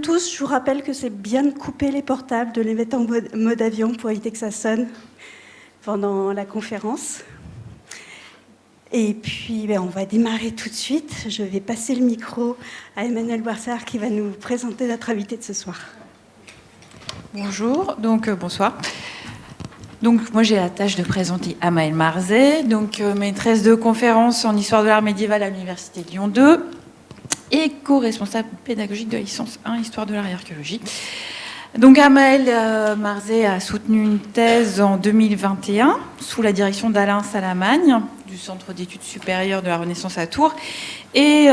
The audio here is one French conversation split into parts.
tous, je vous rappelle que c'est bien de couper les portables, de les mettre en mode avion pour éviter que ça sonne pendant la conférence. Et puis, on va démarrer tout de suite. Je vais passer le micro à Emmanuelle Boissard qui va nous présenter notre invité de ce soir. Bonjour, bonsoir. Moi, j'ai la tâche de présenter Amaëlle Marzet, maîtresse de conférence en histoire de l'art médiéval à l'Université de Lyon 2 et co-responsable pédagogique de la licence 1 histoire de l'art et archéologie. Amaëlle Marzet a soutenu une thèse en 2021 sous la direction d'Alain Salamagne du Centre d'études supérieures de la Renaissance à Tours et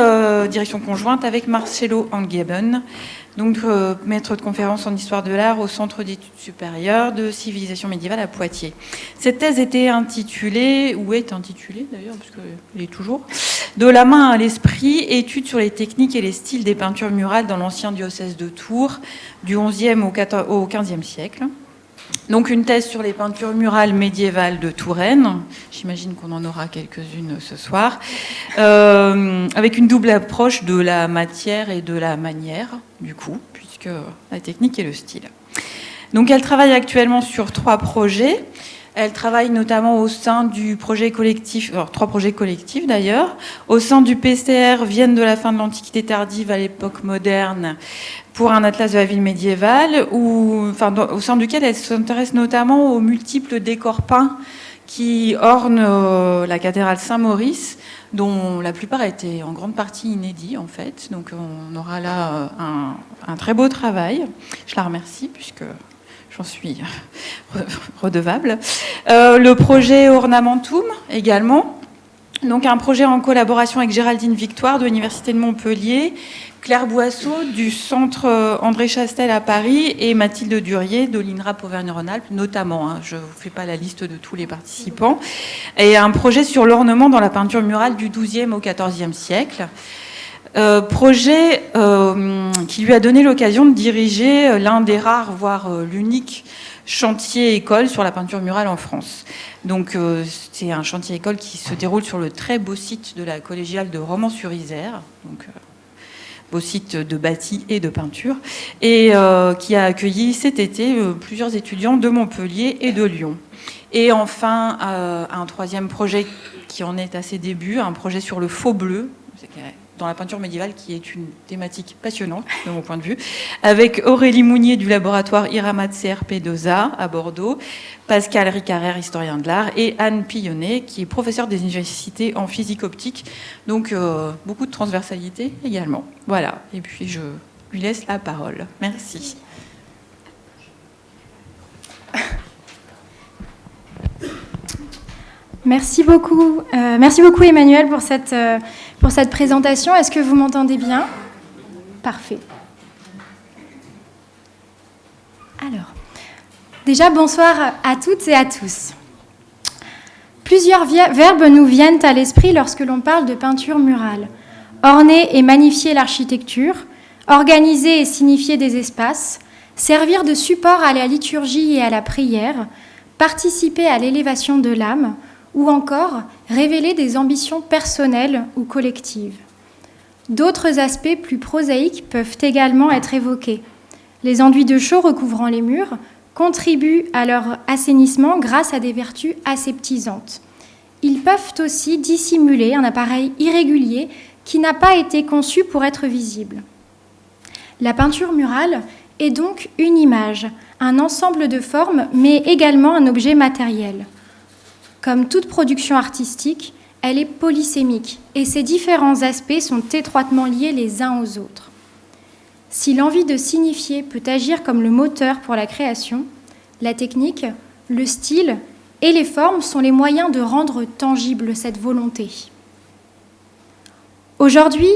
direction conjointe avec Marcello Angeben, maître de conférence en histoire de l'art au Centre d'études supérieures de civilisation médiévale à Poitiers. Cette thèse était intitulée, ou est intitulée d'ailleurs, parce qu'elle est toujours, De la main à l'esprit, études sur les techniques et les styles des peintures murales dans l'ancien diocèse de Tours, du XIe au XVe siècle. Une thèse sur les peintures murales médiévales de Touraine, j'imagine qu'on en aura quelques-unes ce soir, avec une double approche de la matière et de la manière, du coup, puisque la technique et le style. Elle travaille actuellement sur 3 projets. Elle travaille notamment au sein du projet collectif, 3 projets collectifs d'ailleurs, au sein du PCR Vienne de la fin de l'Antiquité tardive à l'époque moderne, pour un atlas de la ville médiévale, au sein duquel elle s'intéresse notamment aux multiples décors peints qui ornent la cathédrale Saint-Maurice, dont la plupart étaient en grande partie inédits en fait. On aura là un très beau travail. Je la remercie puisque j'en suis redevable. Le projet Ornamentum également. Un projet en collaboration avec Géraldine Victoire de l'Université de Montpellier, Claire Boisseau du Centre André Chastel à Paris et Mathilde Durier de l'INRAP Auvergne-Rhône-Alpes notamment. Je ne vous fais pas la liste de tous les participants. Et un projet sur l'ornement dans la peinture murale du XIIe au XIVe siècle. Projet qui lui a donné l'occasion de diriger l'un des rares, voire l'unique chantier-école sur la peinture murale en France. C'est un chantier-école qui se déroule sur le très beau site de la collégiale de Romans-sur-Isère, beau site de bâti et de peinture, et qui a accueilli cet été plusieurs étudiants de Montpellier et de Lyon. Et enfin, un 3e projet qui en est à ses débuts, un projet sur le faux bleu, dans la peinture médiévale, qui est une thématique passionnante, de mon point de vue, avec Aurélie Mounier du laboratoire IRAMAT CRP2A à Bordeaux, Pascal Ricarer, historien de l'art, et Anne Pillonnet, qui est professeure des universités en physique optique. Beaucoup de transversalité également. Voilà, et puis je lui laisse la parole. Merci. Merci beaucoup Emmanuelle pour cette présentation. Est-ce que vous m'entendez bien ? Parfait. Alors, déjà bonsoir à toutes et à tous. Plusieurs verbes nous viennent à l'esprit lorsque l'on parle de peinture murale. Orner et magnifier l'architecture, organiser et signifier des espaces, servir de support à la liturgie et à la prière, participer à l'élévation de l'âme, ou encore révéler des ambitions personnelles ou collectives. D'autres aspects plus prosaïques peuvent également être évoqués. Les enduits de chaux recouvrant les murs contribuent à leur assainissement grâce à des vertus aseptisantes. Ils peuvent aussi dissimuler un appareil irrégulier qui n'a pas été conçu pour être visible. La peinture murale est donc une image, un ensemble de formes, mais également un objet matériel. Comme toute production artistique, elle est polysémique et ses différents aspects sont étroitement liés les uns aux autres. Si l'envie de signifier peut agir comme le moteur pour la création, la technique, le style et les formes sont les moyens de rendre tangible cette volonté. Aujourd'hui,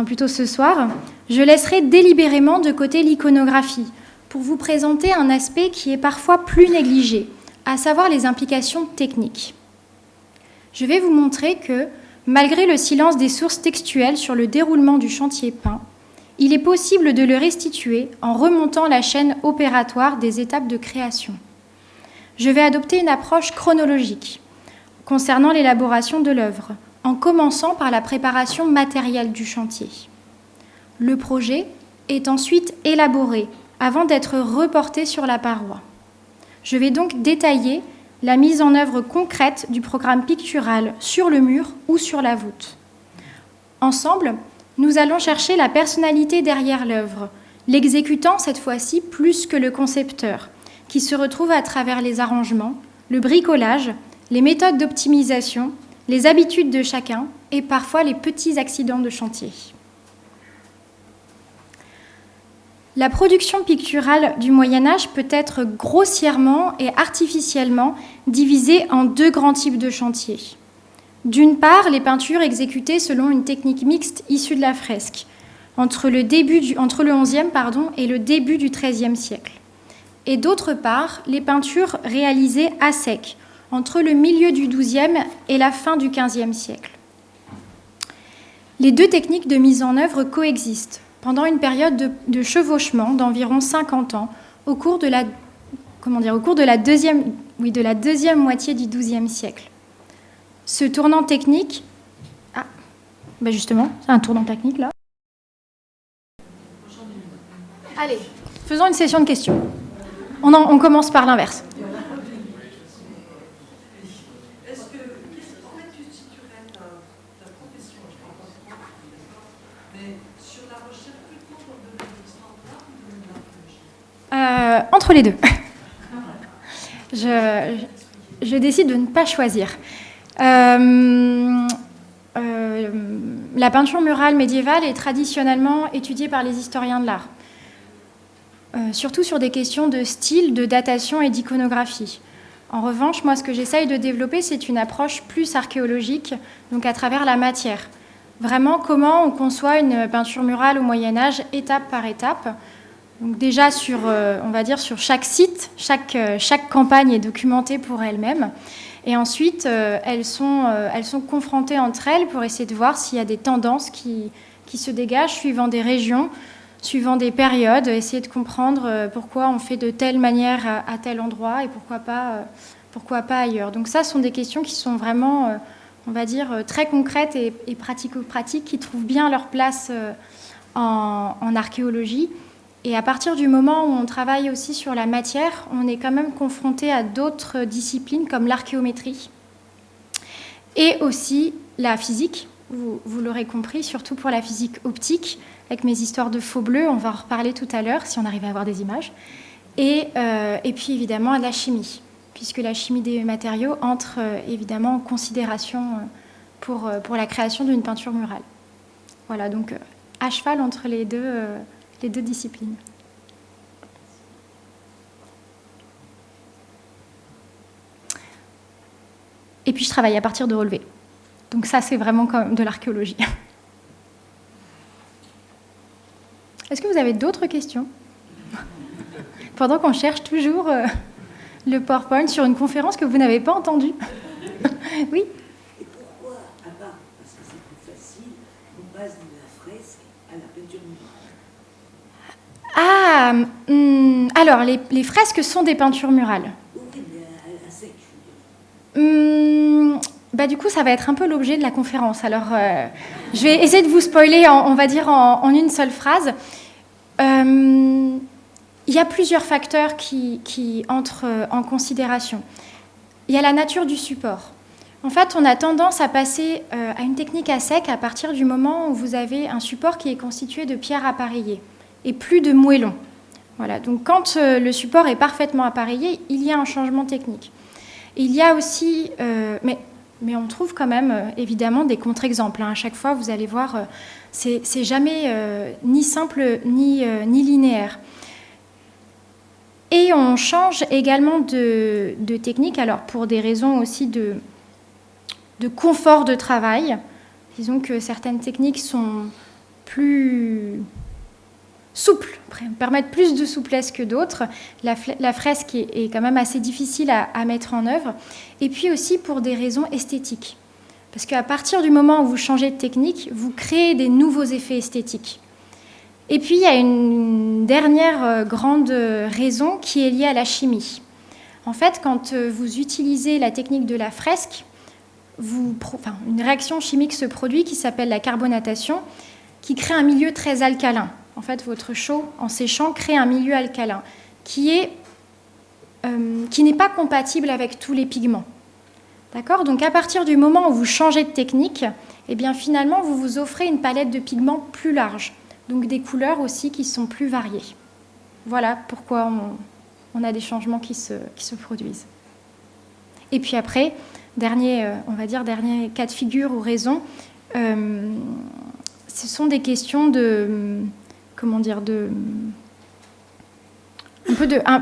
plutôt ce soir, je laisserai délibérément de côté l'iconographie pour vous présenter un aspect qui est parfois plus négligé, à savoir les implications techniques. Je vais vous montrer que, malgré le silence des sources textuelles sur le déroulement du chantier peint, il est possible de le restituer en remontant la chaîne opératoire des étapes de création. Je vais adopter une approche chronologique concernant l'élaboration de l'œuvre, en commençant par la préparation matérielle du chantier. Le projet est ensuite élaboré avant d'être reporté sur la paroi. Je vais donc détailler la mise en œuvre concrète du programme pictural sur le mur ou sur la voûte. Ensemble, nous allons chercher la personnalité derrière l'œuvre, l'exécutant cette fois-ci plus que le concepteur, qui se retrouve à travers les arrangements, le bricolage, les méthodes d'optimisation, les habitudes de chacun et parfois les petits accidents de chantier. La production picturale du Moyen-Âge peut être grossièrement et artificiellement divisée en deux grands types de chantiers. D'une part, les peintures exécutées selon une technique mixte issue de la fresque, entre le XIe et le début du XIIIe siècle. Et d'autre part, les peintures réalisées à sec, entre le milieu du XIIe et la fin du XVe siècle. Les deux techniques de mise en œuvre coexistent pendant une période de chevauchement d'environ 50 ans au cours de la deuxième moitié du XIIe siècle. Ce tournant technique... justement, c'est un tournant technique là. Allez, faisons une session de questions. On commence par l'inverse. Entre les deux. Je décide de ne pas choisir. La peinture murale médiévale est traditionnellement étudiée par les historiens de l'art, surtout sur des questions de style, de datation et d'iconographie. En revanche, moi, ce que j'essaye de développer, c'est une approche plus archéologique, donc à travers la matière. Vraiment, comment on conçoit une peinture murale au Moyen-Âge, étape par étape. Donc déjà, sur chaque site, chaque campagne est documentée pour elle-même. Et ensuite, elles sont confrontées entre elles pour essayer de voir s'il y a des tendances qui se dégagent suivant des régions, suivant des périodes, essayer de comprendre pourquoi on fait de telle manière à tel endroit et pourquoi pas ailleurs. Donc ça, ce sont des questions qui sont vraiment, très concrètes et pratico-pratiques, qui trouvent bien leur place en archéologie. Et à partir du moment où on travaille aussi sur la matière, on est quand même confronté à d'autres disciplines comme l'archéométrie et aussi la physique, vous l'aurez compris, surtout pour la physique optique, avec mes histoires de faux bleus, on va en reparler tout à l'heure si on arrive à avoir des images, et puis évidemment à la chimie, puisque la chimie des matériaux entre évidemment en considération pour la création d'une peinture murale. Voilà, donc à cheval entre les deux disciplines. Et puis je travaille à partir de relevés. Donc ça, c'est vraiment comme de l'archéologie. Est-ce que vous avez d'autres questions? Pendant qu'on cherche toujours le PowerPoint sur une conférence que vous n'avez pas entendue. Oui? Et pourquoi, à part parce que c'est plus facile, on passe de la fresque à la peinture murale? Alors, les fresques sont des peintures murales. Oui, mais à sec, je veux dire. Du coup, ça va être un peu l'objet de la conférence. Alors, je vais essayer de vous spoiler, en une seule phrase. Il y a plusieurs facteurs qui entrent en considération. Il y a la nature du support. En fait, on a tendance à passer à une technique à sec à partir du moment où vous avez un support qui est constitué de pierres appareillées et plus de moellons. Voilà. Donc, quand le support est parfaitement appareillé, il y a un changement technique. Il y a aussi... Mais on trouve quand même, évidemment, des contre-exemples. À chaque fois, vous allez voir, c'est jamais ni simple ni linéaire. Et on change également de technique, alors pour des raisons aussi de confort de travail. Disons que certaines techniques sont plus souples, permettent plus de souplesse que d'autres. La fresque est quand même assez difficile à mettre en œuvre. Et puis aussi pour des raisons esthétiques. Parce qu'à partir du moment où vous changez de technique, vous créez des nouveaux effets esthétiques. Et puis il y a une dernière grande raison qui est liée à la chimie. En fait, quand vous utilisez la technique de la fresque, une réaction chimique se produit qui s'appelle la carbonatation, qui crée un milieu très alcalin. en fait, votre chaux, en séchant, crée un milieu alcalin qui n'est pas compatible avec tous les pigments. D'accord ? Donc, à partir du moment où vous changez de technique, eh bien, finalement, vous vous offrez une palette de pigments plus large, donc des couleurs aussi qui sont plus variées. Voilà pourquoi on a des changements qui se produisent. Et puis après, dernier cas de figure ou raison, ce sont des questions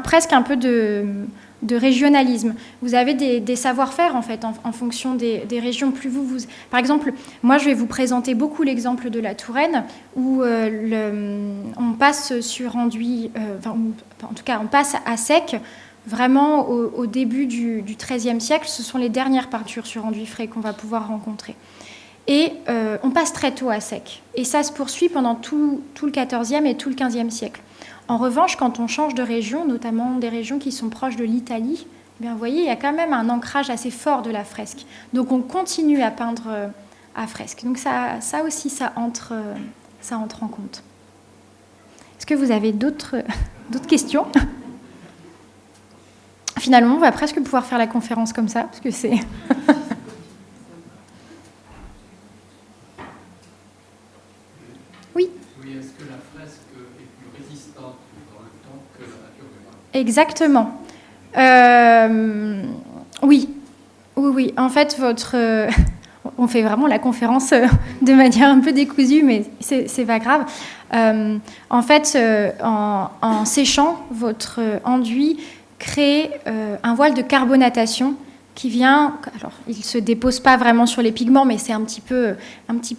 presque un peu de régionalisme. Vous avez des savoir-faire en fait en fonction des régions. Plus par exemple, moi je vais vous présenter beaucoup l'exemple de la Touraine où on passe sur enduit, en tout cas on passe à sec. Vraiment au début du XIIIe siècle, ce sont les dernières peintures sur enduit frais qu'on va pouvoir rencontrer. Et on passe très tôt à sec. Et ça se poursuit pendant tout le XIVe et tout le XVe siècle. En revanche, quand on change de région, notamment des régions qui sont proches de l'Italie, eh bien, vous voyez, il y a quand même un ancrage assez fort de la fresque. Donc on continue à peindre à fresque. Donc ça aussi, ça entre en compte. Est-ce que vous avez d'autres questions ? Finalement, on va presque pouvoir faire la conférence comme ça, parce que c'est... Oui. Oui, est-ce que la fresque est plus résistante dans le temps que la peinture murale ? Exactement. Oui. En fait, on fait vraiment la conférence de manière un peu décousue, mais c'est pas grave. En fait, en séchant, votre enduit crée un voile de carbonatation qui vient... Alors, il ne se dépose pas vraiment sur les pigments, mais c'est un petit peu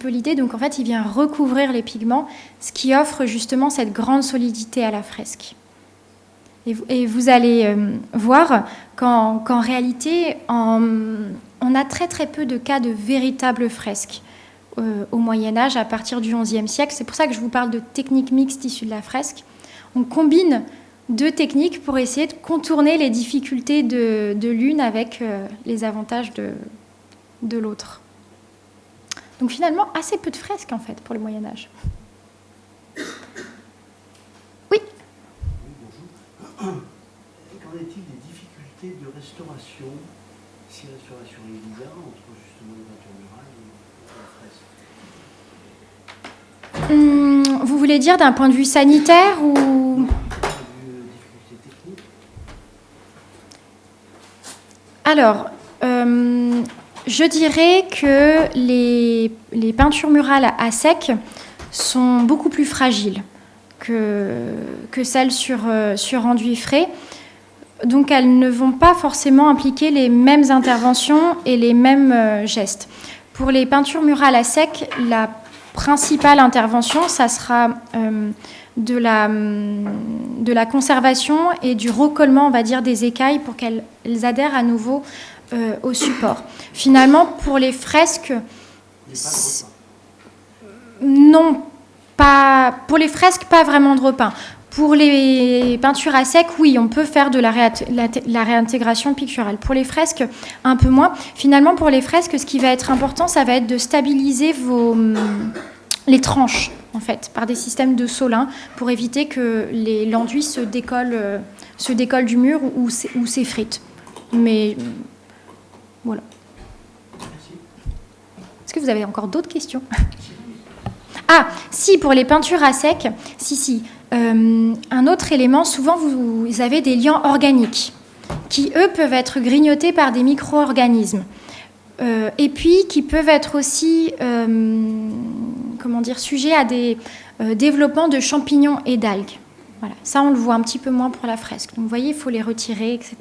l'idée. Donc, en fait, il vient recouvrir les pigments, ce qui offre justement cette grande solidité à la fresque. Et vous allez voir qu'en réalité, on a très très peu de cas de véritables fresques au Moyen-Âge, à partir du XIe siècle. C'est pour ça que je vous parle de techniques mixtes issues de la fresque. On combine deux techniques pour essayer de contourner les difficultés de l'une avec les avantages de l'autre. Donc finalement, assez peu de fresques en fait pour le Moyen-Âge. Oui. Bonjour. Qu'en est-il des difficultés de restauration, si la restauration est bizarre, entre justement les peintures murales et la fresque ? Vous voulez dire d'un point de vue sanitaire ou... Alors, je dirais que les peintures murales à sec sont beaucoup plus fragiles que celles sur enduit frais. Donc, elles ne vont pas forcément impliquer les mêmes interventions et les mêmes gestes. Pour les peintures murales à sec, la principale intervention, ça sera de la conservation et du recollement, on va dire, des écailles pour qu'elles adhèrent à nouveau au support. Finalement, pour les fresques, non, pas pour les fresques, pas vraiment de repeint. Pour les peintures à sec, oui, on peut faire de la réintégration picturale. Pour les fresques, un peu moins. Finalement, pour les fresques, ce qui va être important, ça va être de stabiliser les tranches, en fait, par des systèmes de Solin, pour éviter que l'enduit se décolle du mur ou s'effrite. Mais voilà. Est-ce que vous avez encore d'autres questions ? Ah, si, pour les peintures à sec, si. Un autre élément, souvent vous avez des liants organiques qui, eux, peuvent être grignotés par des micro-organismes. Et puis qui peuvent être aussi sujets à des développements de champignons et d'algues. Voilà. Ça, on le voit un petit peu moins pour la fresque. Donc, vous voyez, il faut les retirer, etc.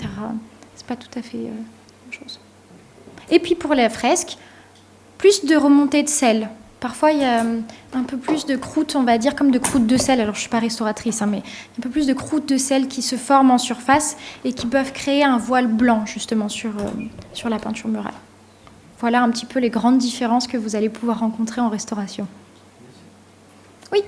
C'est pas tout à fait la même chose. Et puis, pour la fresque, plus de remontée de sel. Parfois, il y a un peu plus de croûte, on va dire, comme de croûte de sel. Alors, je ne suis pas restauratrice, mais un peu plus de croûte de sel qui se forment en surface et qui peuvent créer un voile blanc, justement, sur la peinture murale. Voilà un petit peu les grandes différences que vous allez pouvoir rencontrer en restauration. Oui.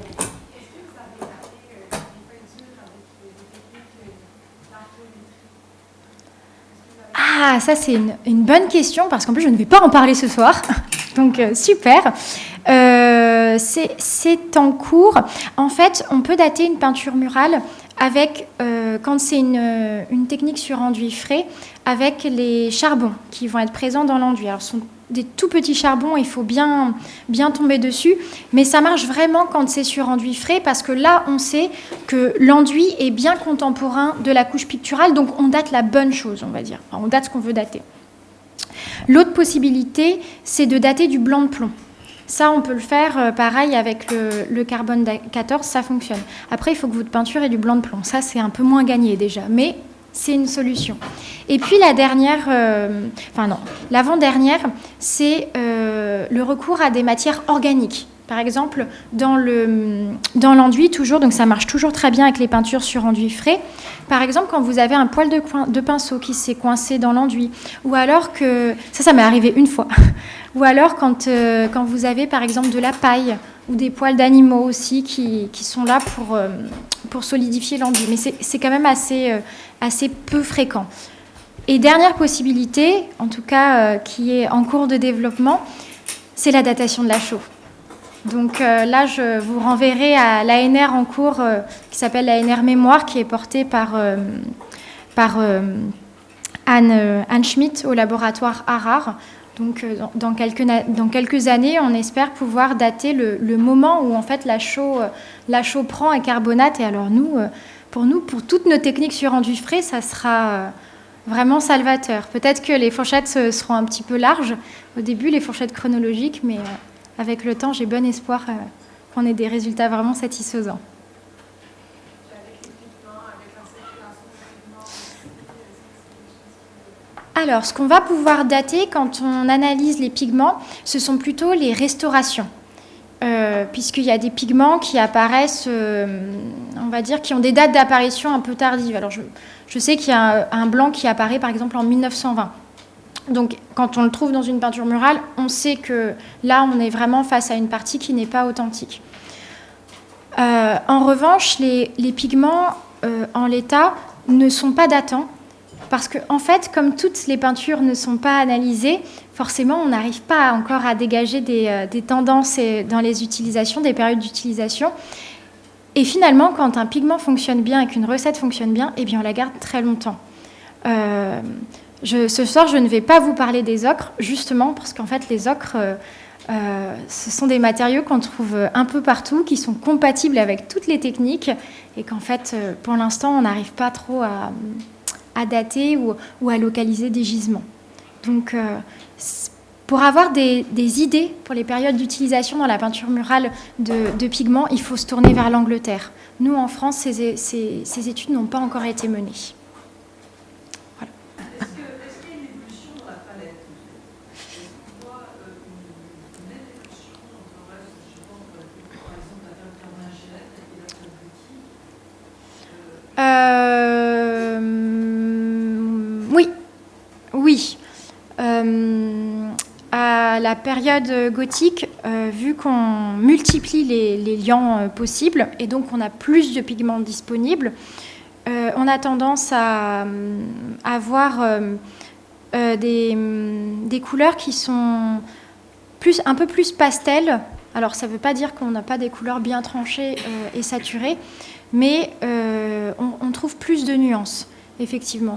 Ah, ça c'est une bonne question parce qu'en plus je ne vais pas en parler ce soir, donc super. c'est en cours. En fait, on peut dater une peinture murale avec, quand c'est une technique sur enduit frais, avec les charbons qui vont être présents dans l'enduit. Alors, ce sont des tout petits charbons, il faut bien tomber dessus, mais ça marche vraiment quand c'est sur enduit frais, parce que là, on sait que l'enduit est bien contemporain de la couche picturale, donc on date la bonne chose, on va dire. Enfin, on date ce qu'on veut dater. L'autre possibilité, c'est de dater du blanc de plomb. Ça, on peut le faire pareil avec le carbone 14, ça fonctionne. Après, il faut que votre peinture ait du blanc de plomb. Ça, c'est un peu moins gagné déjà, mais c'est une solution. Et puis la dernière, l'avant-dernière, c'est le recours à des matières organiques. Par exemple, dans l'enduit, toujours, donc ça marche toujours très bien avec les peintures sur enduit frais. Par exemple, quand vous avez un poil de pinceau qui s'est coincé dans l'enduit, ou alors que... Ça m'est arrivé une fois. Ou alors quand vous avez, par exemple, de la paille ou des poils d'animaux aussi qui sont là pour solidifier l'enduit. Mais c'est quand même assez peu fréquent. Et dernière possibilité, en tout cas qui est en cours de développement, c'est la datation de la chaux. Donc là, je vous renverrai à l'ANR en cours qui s'appelle l'ANR Mémoire, qui est portée par Anne Schmitt au laboratoire Harare. Donc dans quelques années, on espère pouvoir dater le moment où en fait la chaux prend un carbonate. Et alors pour toutes nos techniques sur enduit frais, ça sera vraiment salvateur. Peut-être que les fourchettes seront un petit peu larges au début, les fourchettes chronologiques, mais avec le temps, j'ai bon espoir qu'on ait des résultats vraiment satisfaisants. Alors, ce qu'on va pouvoir dater quand on analyse les pigments, ce sont plutôt les restaurations. Puisqu'il y a des pigments qui apparaissent, on va dire, qui ont des dates d'apparition un peu tardives. Alors, je sais qu'il y a un blanc qui apparaît, par exemple, en 1920. Donc, quand on le trouve dans une peinture murale, on sait que là, on est vraiment face à une partie qui n'est pas authentique. En revanche, les pigments, en l'état, ne sont pas datants, parce que, en fait, comme toutes les peintures ne sont pas analysées, forcément, on n'arrive pas encore à dégager des tendances dans les utilisations, des périodes d'utilisation. Et finalement, quand un pigment fonctionne bien et qu'une recette fonctionne bien, eh bien, on la garde très longtemps. Ce soir, je ne vais pas vous parler des ocres, justement, parce qu'en fait, les ocres, ce sont des matériaux qu'on trouve un peu partout, qui sont compatibles avec toutes les techniques, et qu'en fait, pour l'instant, on n'arrive pas trop à dater ou à localiser des gisements. Donc, pour avoir des idées pour les périodes d'utilisation dans la peinture murale de pigments, il faut se tourner vers l'Angleterre. Nous, en France, ces études n'ont pas encore été menées. Voilà. Est-ce qu'il y a une évolution dans la palette? Est-ce qu'on voit une évolution entre le reste, je pense, par exemple, la période carnagène et la période gothique? Oui. À la période gothique, vu qu'on multiplie les liants possibles et donc on a plus de pigments disponibles, on a tendance à avoir des couleurs qui sont un peu plus pastel. Alors ça ne veut pas dire qu'on n'a pas des couleurs bien tranchées et saturées, mais on trouve plus de nuances. Effectivement,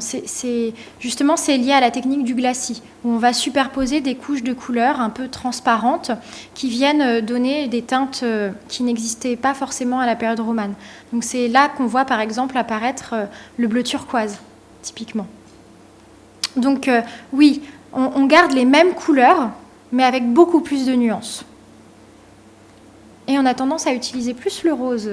justement, c'est lié à la technique du glacis, où on va superposer des couches de couleurs un peu transparentes qui viennent donner des teintes qui n'existaient pas forcément à la période romane. Donc c'est là qu'on voit par exemple apparaître le bleu turquoise, typiquement. Donc oui, on garde les mêmes couleurs, mais avec beaucoup plus de nuances. Et on a tendance à utiliser plus le rose.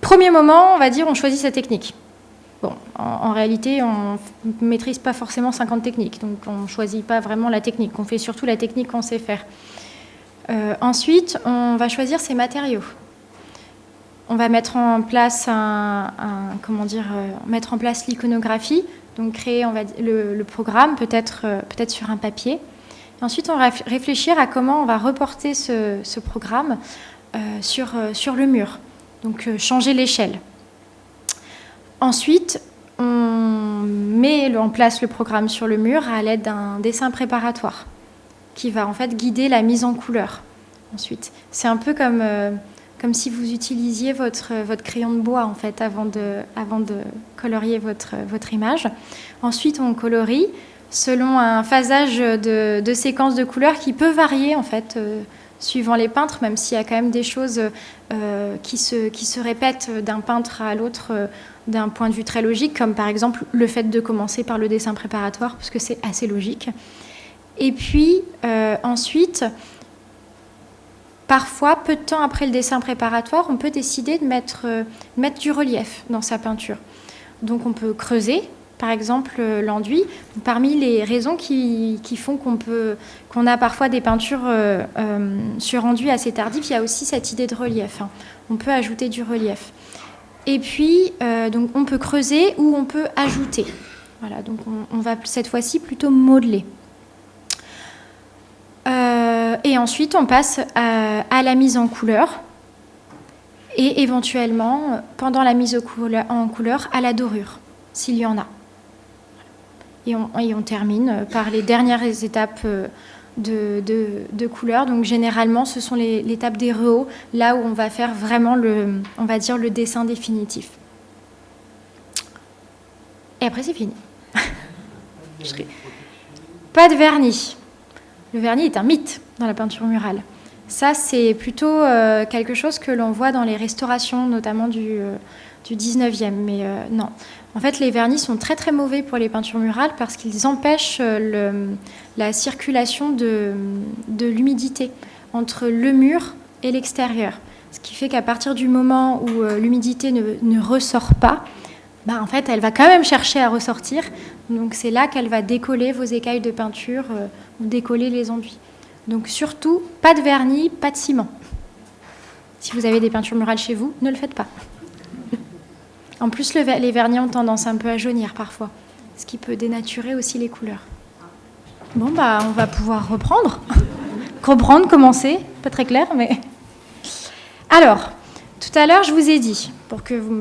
Premier moment, on va dire, on choisit sa technique. Bon, en réalité, on ne maîtrise pas forcément 50 techniques, donc on ne choisit pas vraiment la technique, on fait surtout la technique qu'on sait faire. Ensuite, on va choisir ses matériaux. On va mettre en place mettre en place l'iconographie, donc créer le programme, peut-être sur un papier. Et ensuite, on va réfléchir à comment on va reporter ce programme sur le mur, donc changer l'échelle. Ensuite, on met en place le programme sur le mur à l'aide d'un dessin préparatoire qui va en fait guider la mise en couleur. Ensuite, c'est un peu comme si vous utilisiez votre crayon de bois en fait avant de colorier votre image. Ensuite, on colorie selon un phasage de séquences de couleurs qui peut varier en fait suivant les peintres, même s'il y a quand même des choses qui se répètent d'un peintre à l'autre d'un point de vue très logique, comme par exemple le fait de commencer par le dessin préparatoire, parce que c'est assez logique. Et puis ensuite, parfois, peu de temps après le dessin préparatoire, on peut décider de mettre du relief dans sa peinture. Donc on peut creuser, par exemple, l'enduit. Parmi les raisons qui font qu'on a parfois des peintures sur enduit assez tardives, il y a aussi cette idée de relief. On peut ajouter du relief. Et puis, donc on peut creuser ou on peut ajouter. Voilà, donc on va cette fois-ci plutôt modeler. Et ensuite, on passe à la mise en couleur et éventuellement, pendant la mise en couleur, à la dorure, s'il y en a. Et on termine par les dernières étapes de couleur. Donc généralement, ce sont l'étape des rehauts, là où on va faire vraiment le dessin définitif. Et après, c'est fini. Pas de vernis. Le vernis est un mythe dans la peinture murale. Ça, c'est plutôt quelque chose que l'on voit dans les restaurations, notamment du 19e. Mais non. En fait, les vernis sont très très mauvais pour les peintures murales parce qu'ils empêchent la circulation de l'humidité entre le mur et l'extérieur. Ce qui fait qu'à partir du moment où l'humidité ne ressort pas, en fait, elle va quand même chercher à ressortir. Donc c'est là qu'elle va décoller vos écailles de peinture ou décoller les enduits. Donc surtout, pas de vernis, pas de ciment. Si vous avez des peintures murales chez vous, ne le faites pas. En plus, les vernis ont tendance un peu à jaunir parfois, ce qui peut dénaturer aussi les couleurs. Bon, on va pouvoir reprendre. Commencer. Pas très clair, mais... Alors, tout à l'heure, je vous ai dit, pour que vous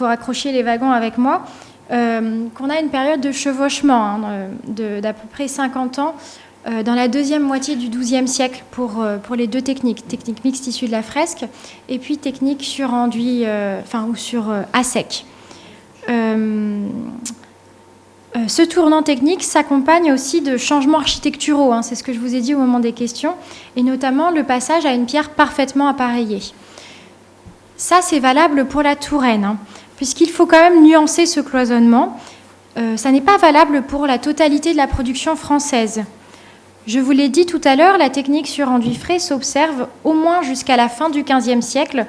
raccrochiez les wagons avec moi, qu'on a une période de chevauchement d'à peu près 50 ans dans la deuxième moitié du XIIe siècle pour les deux techniques mixte issue de la fresque et puis technique sur enduit, ou sur à sec. Ce tournant technique s'accompagne aussi de changements architecturaux, c'est ce que je vous ai dit au moment des questions, et notamment le passage à une pierre parfaitement appareillée. Ça, c'est valable pour la Touraine, puisqu'il faut quand même nuancer ce cloisonnement. Ça n'est pas valable pour la totalité de la production française. Je vous l'ai dit tout à l'heure, la technique sur enduit frais s'observe au moins jusqu'à la fin du XVe siècle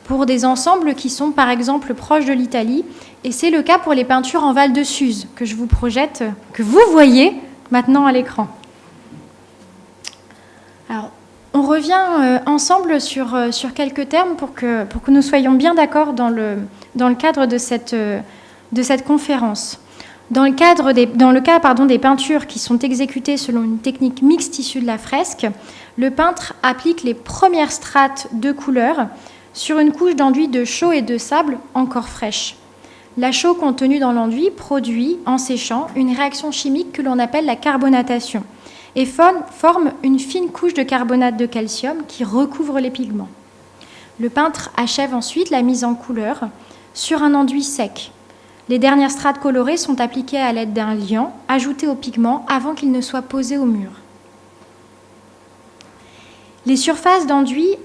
pour des ensembles qui sont par exemple proches de l'Italie, et c'est le cas pour les peintures en Val de Suse que je vous projette, que vous voyez maintenant à l'écran. Alors, on revient ensemble sur quelques termes pour que nous soyons bien d'accord dans le cadre de cette conférence. Dans le cas des peintures qui sont exécutées selon une technique mixte issue de la fresque, le peintre applique les premières strates de couleur sur une couche d'enduit de chaux et de sable encore fraîche. La chaux contenue dans l'enduit produit, en séchant, une réaction chimique que l'on appelle la carbonatation et forme une fine couche de carbonate de calcium qui recouvre les pigments. Le peintre achève ensuite la mise en couleur sur un enduit sec. Les dernières strates colorées sont appliquées à l'aide d'un liant ajouté au pigment avant qu'il ne soit posé au mur. Les surfaces d'enduit,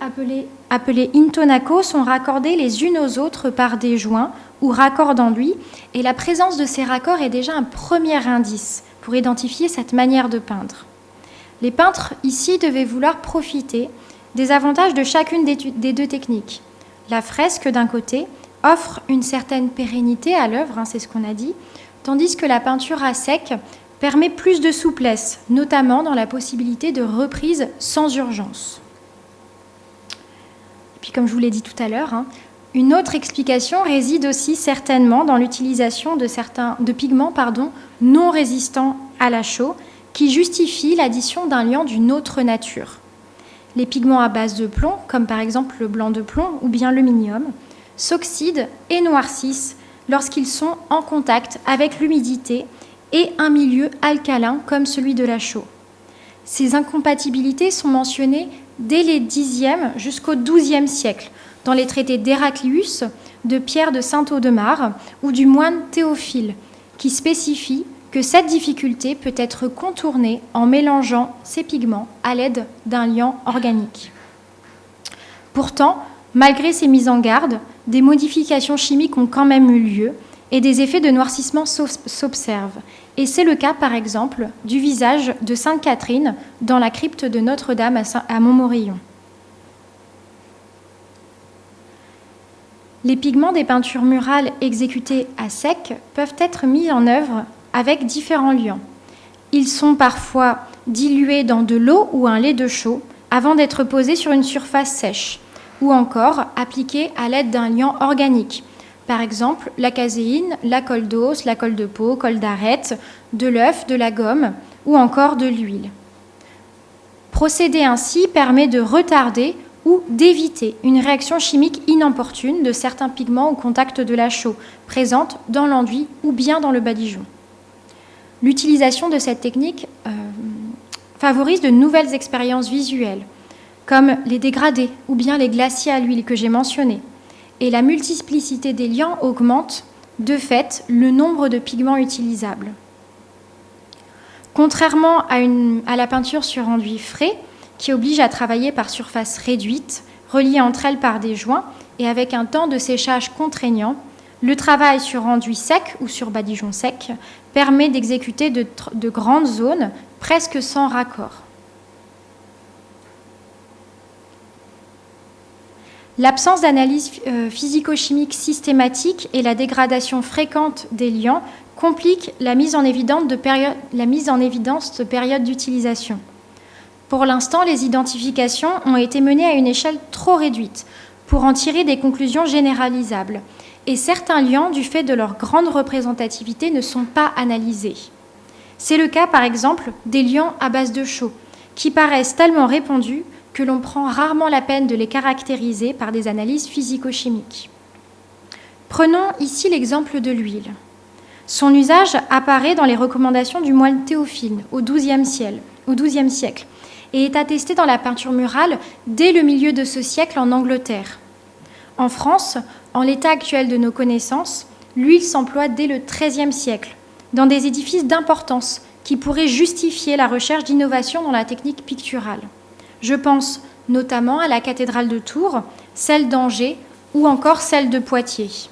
appelées intonaco, sont raccordées les unes aux autres par des joints ou raccords d'enduit, et la présence de ces raccords est déjà un premier indice pour identifier cette manière de peindre. Les peintres ici devaient vouloir profiter des avantages de chacune des deux techniques. La fresque, d'un côté, offre une certaine pérennité à l'œuvre, c'est ce qu'on a dit, tandis que la peinture à sec permet plus de souplesse, notamment dans la possibilité de reprise sans urgence. Et puis, comme je vous l'ai dit tout à l'heure, une autre explication réside aussi certainement dans l'utilisation de pigments non résistants à la chaux, qui justifient l'addition d'un liant d'une autre nature. Les pigments à base de plomb, comme par exemple le blanc de plomb ou bien le minium, s'oxydent et noircissent lorsqu'ils sont en contact avec l'humidité et un milieu alcalin comme celui de la chaux. Ces incompatibilités sont mentionnées dès les Xe jusqu'au XIIe siècle dans les traités d'Héraclius, de Pierre de Saint-Audemars ou du moine Théophile, qui spécifient que cette difficulté peut être contournée en mélangeant ces pigments à l'aide d'un liant organique. Pourtant, malgré ces mises en garde, des modifications chimiques ont quand même eu lieu et des effets de noircissement s'observent. Et c'est le cas, par exemple, du visage de Sainte Catherine dans la crypte de Notre-Dame à Montmorillon. Les pigments des peintures murales exécutées à sec peuvent être mis en œuvre avec différents liants. Ils sont parfois dilués dans de l'eau ou un lait de chaux avant d'être posés sur une surface sèche, ou encore appliqués à l'aide d'un liant organique. Par exemple, la caséine, la colle d'os, la colle de peau, colle d'arête, de l'œuf, de la gomme ou encore de l'huile. Procéder ainsi permet de retarder ou d'éviter une réaction chimique inopportune de certains pigments au contact de la chaux, présente dans l'enduit ou bien dans le badigeon. L'utilisation de cette technique favorise de nouvelles expériences visuelles, comme les dégradés ou bien les glaciers à l'huile que j'ai mentionnés. Et la multiplicité des liants augmente, de fait, le nombre de pigments utilisables. Contrairement à la peinture sur enduit frais, qui oblige à travailler par surface réduite, reliées entre elles par des joints et avec un temps de séchage contraignant, le travail sur enduit sec ou sur badigeon sec permet d'exécuter de grandes zones presque sans raccord. L'absence d'analyse physico-chimique systématique et la dégradation fréquente des liants compliquent la mise en évidence de périodes d'utilisation. Pour l'instant, les identifications ont été menées à une échelle trop réduite pour en tirer des conclusions généralisables, et certains liants, du fait de leur grande représentativité, ne sont pas analysés. C'est le cas, par exemple, des liants à base de chaux, qui paraissent tellement répandus que l'on prend rarement la peine de les caractériser par des analyses physico-chimiques. Prenons ici l'exemple de l'huile. Son usage apparaît dans les recommandations du moine Théophile au XIIe siècle et est attesté dans la peinture murale dès le milieu de ce siècle en Angleterre. En France, en l'état actuel de nos connaissances, l'huile s'emploie dès le XIIIe siècle, dans des édifices d'importance qui pourraient justifier la recherche d'innovation dans la technique picturale. Je pense notamment à la cathédrale de Tours, celle d'Angers ou encore celle de Poitiers.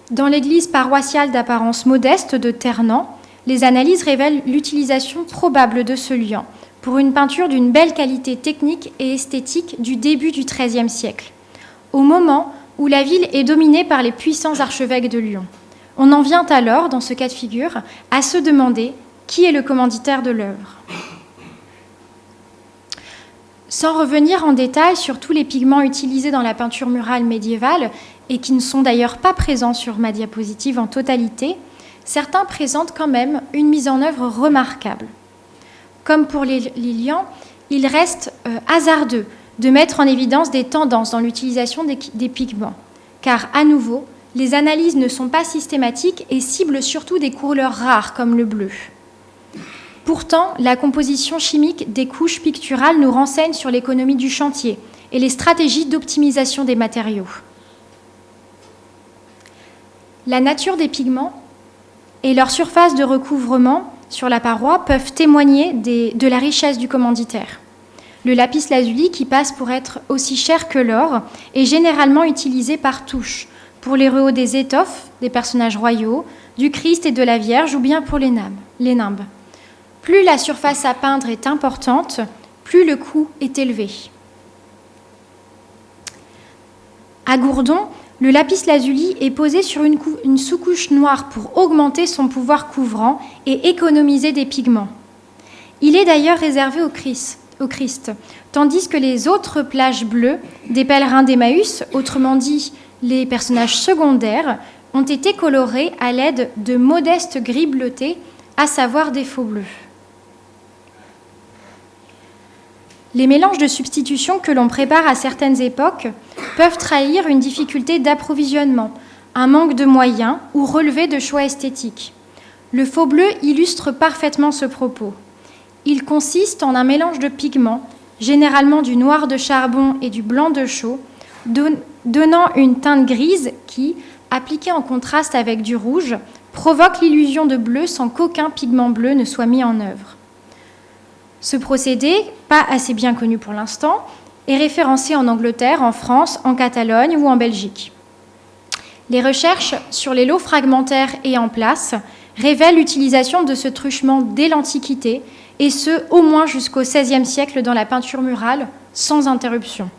Dans l'église paroissiale d'apparence modeste de Ternan, les analyses révèlent l'utilisation probable de ce liant pour une peinture d'une belle qualité technique et esthétique du début du XIIIe siècle, au moment où la ville est dominée par les puissants archevêques de Lyon. On en vient alors, dans ce cas de figure, à se demander qui est le commanditaire de l'œuvre. Sans revenir en détail sur tous les pigments utilisés dans la peinture murale médiévale, et qui ne sont d'ailleurs pas présents sur ma diapositive en totalité, certains présentent quand même une mise en œuvre remarquable. Comme pour les liants, il reste hasardeux de mettre en évidence des tendances dans l'utilisation des pigments, car à nouveau, les analyses ne sont pas systématiques et ciblent surtout des couleurs rares comme le bleu. Pourtant, la composition chimique des couches picturales nous renseigne sur l'économie du chantier et les stratégies d'optimisation des matériaux. La nature des pigments et leur surface de recouvrement sur la paroi peuvent témoigner de la richesse du commanditaire. Le lapis-lazuli, qui passe pour être aussi cher que l'or, est généralement utilisé par touche pour les rehauts des étoffes, des personnages royaux, du Christ et de la Vierge, ou bien pour les nimbes. Plus la surface à peindre est importante, plus le coût est élevé. À Gourdon, le lapis-lazuli est posé sur une sous-couche noire pour augmenter son pouvoir couvrant et économiser des pigments. Il est d'ailleurs réservé au Christ, tandis que les autres plages bleues des pèlerins d'Emmaüs, autrement dit les personnages secondaires, ont été colorées à l'aide de modestes gris bleutés, à savoir des faux bleus. Les mélanges de substitution que l'on prépare à certaines époques peuvent trahir une difficulté d'approvisionnement, un manque de moyens ou relever de choix esthétiques. Le faux bleu illustre parfaitement ce propos. Il consiste en un mélange de pigments, généralement du noir de charbon et du blanc de chaux, donnant une teinte grise qui, appliquée en contraste avec du rouge, provoque l'illusion de bleu sans qu'aucun pigment bleu ne soit mis en œuvre. Ce procédé, pas assez bien connu pour l'instant, est référencé en Angleterre, en France, en Catalogne ou en Belgique. Les recherches sur les lots fragmentaires et en place révèlent l'utilisation de ce truchement dès l'Antiquité, et ce, au moins jusqu'au XVIe siècle dans la peinture murale, sans interruption.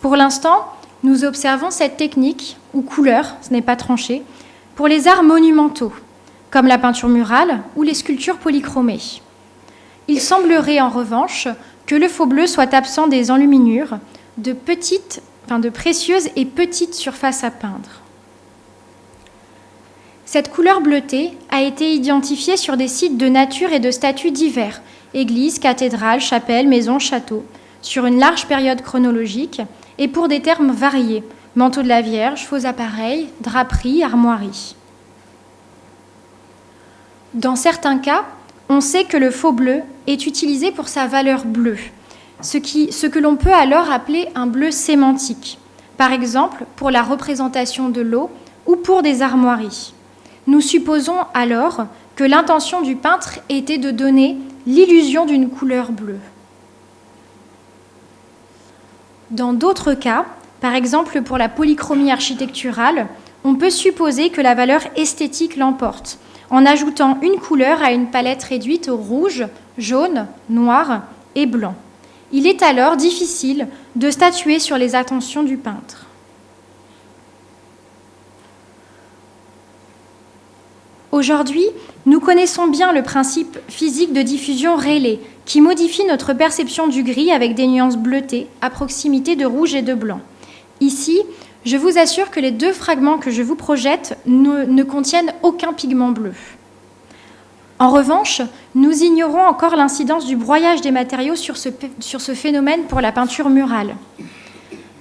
Pour l'instant, nous observons cette technique, ou couleur, ce n'est pas tranché, pour les arts monumentaux, comme la peinture murale ou les sculptures polychromées. Il semblerait en revanche que le faux bleu soit absent des enluminures, de précieuses et petites surfaces à peindre. Cette couleur bleutée a été identifiée sur des sites de nature et de statuts divers, églises, cathédrales, chapelles, maisons, châteaux, sur une large période chronologique et pour des termes variés, manteau de la Vierge, faux appareils, draperies, armoiries. Dans certains cas, on sait que le faux bleu est utilisé pour sa valeur bleue, ce que l'on peut alors appeler un bleu sémantique, par exemple pour la représentation de l'eau ou pour des armoiries. Nous supposons alors que l'intention du peintre était de donner l'illusion d'une couleur bleue. Dans d'autres cas, par exemple pour la polychromie architecturale, on peut supposer que la valeur esthétique l'emporte, en ajoutant une couleur à une palette réduite au rouge, jaune, noir et blanc. Il est alors difficile de statuer sur les intentions du peintre. Aujourd'hui, nous connaissons bien le principe physique de diffusion Rayleigh, qui modifie notre perception du gris avec des nuances bleutées à proximité de rouge et de blanc. Ici, je vous assure que les deux fragments que je vous projette ne contiennent aucun pigment bleu. En revanche, nous ignorons encore l'incidence du broyage des matériaux sur ce phénomène pour la peinture murale.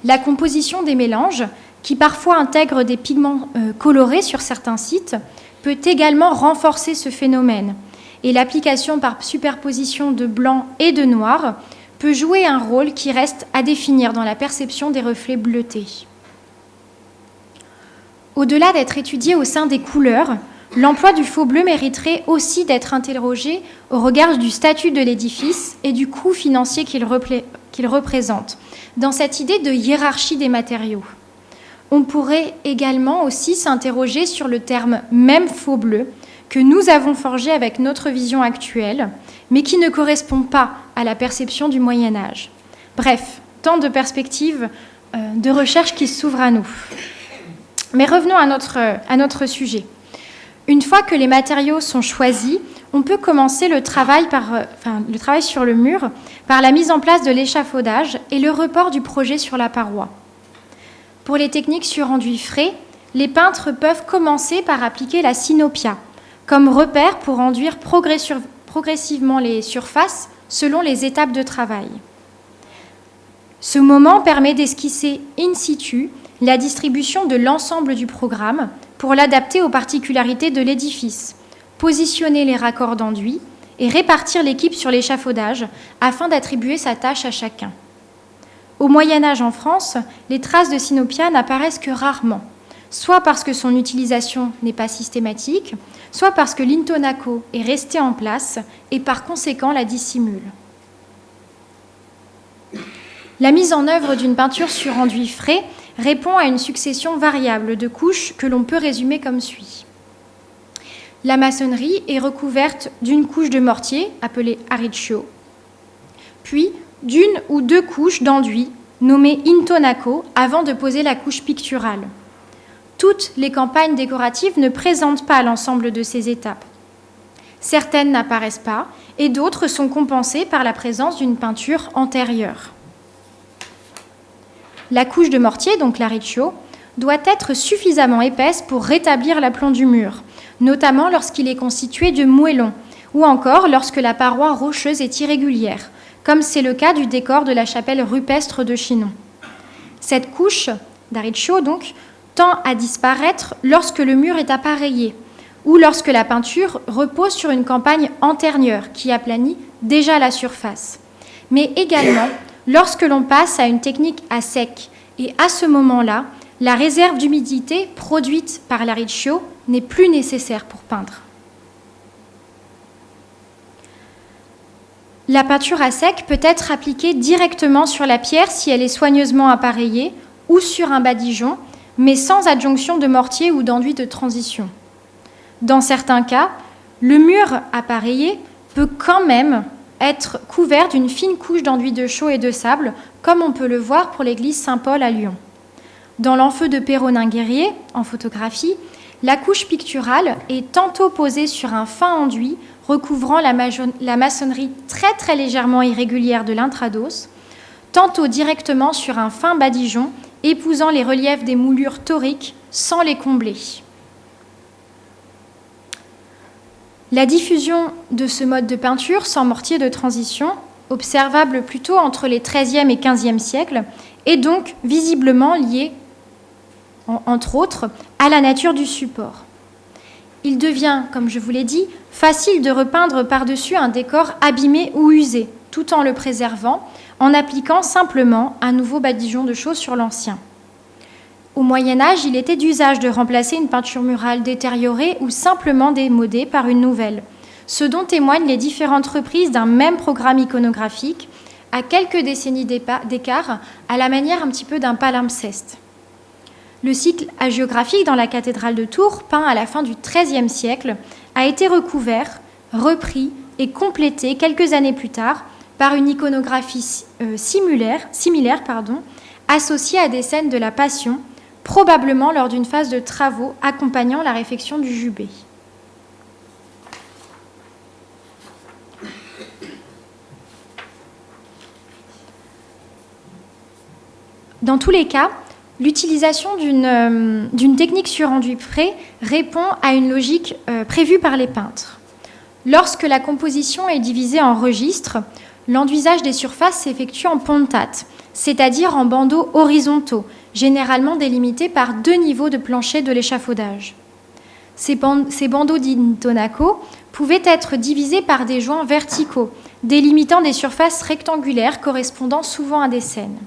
La composition des mélanges, qui parfois intègrent des pigments colorés sur certains sites, peut également renforcer ce phénomène. Et l'application par superposition de blanc et de noir peut jouer un rôle qui reste à définir dans la perception des reflets bleutés. Au-delà d'être étudié au sein des couleurs, l'emploi du faux bleu mériterait aussi d'être interrogé au regard du statut de l'édifice et du coût financier qu'il représente, dans cette idée de hiérarchie des matériaux. On pourrait également aussi s'interroger sur le terme même faux bleu que nous avons forgé avec notre vision actuelle, mais qui ne correspond pas à la perception du Moyen-Âge. Bref, tant de perspectives de recherche qui s'ouvrent à nous. Mais revenons à notre sujet. Une fois que les matériaux sont choisis, on peut commencer le travail sur le mur par la mise en place de l'échafaudage et le report du projet sur la paroi. Pour les techniques sur enduit frais, les peintres peuvent commencer par appliquer la synopia, comme repère pour enduire progressivement les surfaces selon les étapes de travail. Ce moment permet d'esquisser in situ la distribution de l'ensemble du programme pour l'adapter aux particularités de l'édifice, positionner les raccords d'enduit et répartir l'équipe sur l'échafaudage afin d'attribuer sa tâche à chacun. Au Moyen-Âge en France, les traces de synopia n'apparaissent que rarement, soit parce que son utilisation n'est pas systématique, soit parce que l'intonaco est resté en place et par conséquent la dissimule. La mise en œuvre d'une peinture sur enduit frais répond à une succession variable de couches que l'on peut résumer comme suit. La maçonnerie est recouverte d'une couche de mortier, appelée arriccio, puis d'une ou deux couches d'enduit, nommées intonaco, avant de poser la couche picturale. Toutes les campagnes décoratives ne présentent pas l'ensemble de ces étapes. Certaines n'apparaissent pas, et d'autres sont compensées par la présence d'une peinture antérieure. La couche de mortier, donc l'ariccio, doit être suffisamment épaisse pour rétablir l'aplomb du mur, notamment lorsqu'il est constitué de moellons, ou encore lorsque la paroi rocheuse est irrégulière, comme c'est le cas du décor de la chapelle rupestre de Chinon. Cette couche d'Ariccio, donc, tend à disparaître lorsque le mur est appareillé ou lorsque la peinture repose sur une campagne antérieure qui aplanit déjà la surface, mais également lorsque l'on passe à une technique à sec. Et à ce moment-là, la réserve d'humidité produite par l'Ariccio n'est plus nécessaire pour peindre. La peinture à sec peut être appliquée directement sur la pierre si elle est soigneusement appareillée ou sur un badigeon, mais sans adjonction de mortier ou d'enduit de transition. Dans certains cas, le mur appareillé peut quand même être couvert d'une fine couche d'enduit de chaux et de sable, comme on peut le voir pour l'église Saint-Paul à Lyon. Dans l'Amphieu de Péronin-Guerrier, en photographie, la couche picturale est tantôt posée sur un fin enduit recouvrant la maçonnerie très très légèrement irrégulière de l'intrados, tantôt directement sur un fin badigeon épousant les reliefs des moulures tauriques sans les combler. La diffusion de ce mode de peinture sans mortier de transition, observable plutôt entre les XIIIe et XVe siècles, est donc visiblement liée, entre autres, à la nature du support. Il devient, comme je vous l'ai dit, facile de repeindre par-dessus un décor abîmé ou usé, tout en le préservant, en appliquant simplement un nouveau badigeon de chaux sur l'ancien. Au Moyen-Âge, il était d'usage de remplacer une peinture murale détériorée ou simplement démodée par une nouvelle, ce dont témoignent les différentes reprises d'un même programme iconographique, à quelques décennies d'écart, à la manière un petit peu d'un palimpseste. Le cycle hagiographique dans la cathédrale de Tours, peint à la fin du XIIIe siècle, a été recouvert, repris et complété quelques années plus tard par une iconographie similaire, associée à des scènes de la Passion, probablement lors d'une phase de travaux accompagnant la réfection du jubé. Dans tous les cas, l'utilisation d'une technique sur enduit frais répond à une logique prévue par les peintres. Lorsque la composition est divisée en registres, l'enduisage des surfaces s'effectue en pontate, c'est-à-dire en bandeaux horizontaux, généralement délimités par 2 niveaux de plancher de l'échafaudage. Ces bandeaux d'intonaco pouvaient être divisés par des joints verticaux, délimitant des surfaces rectangulaires correspondant souvent à des scènes.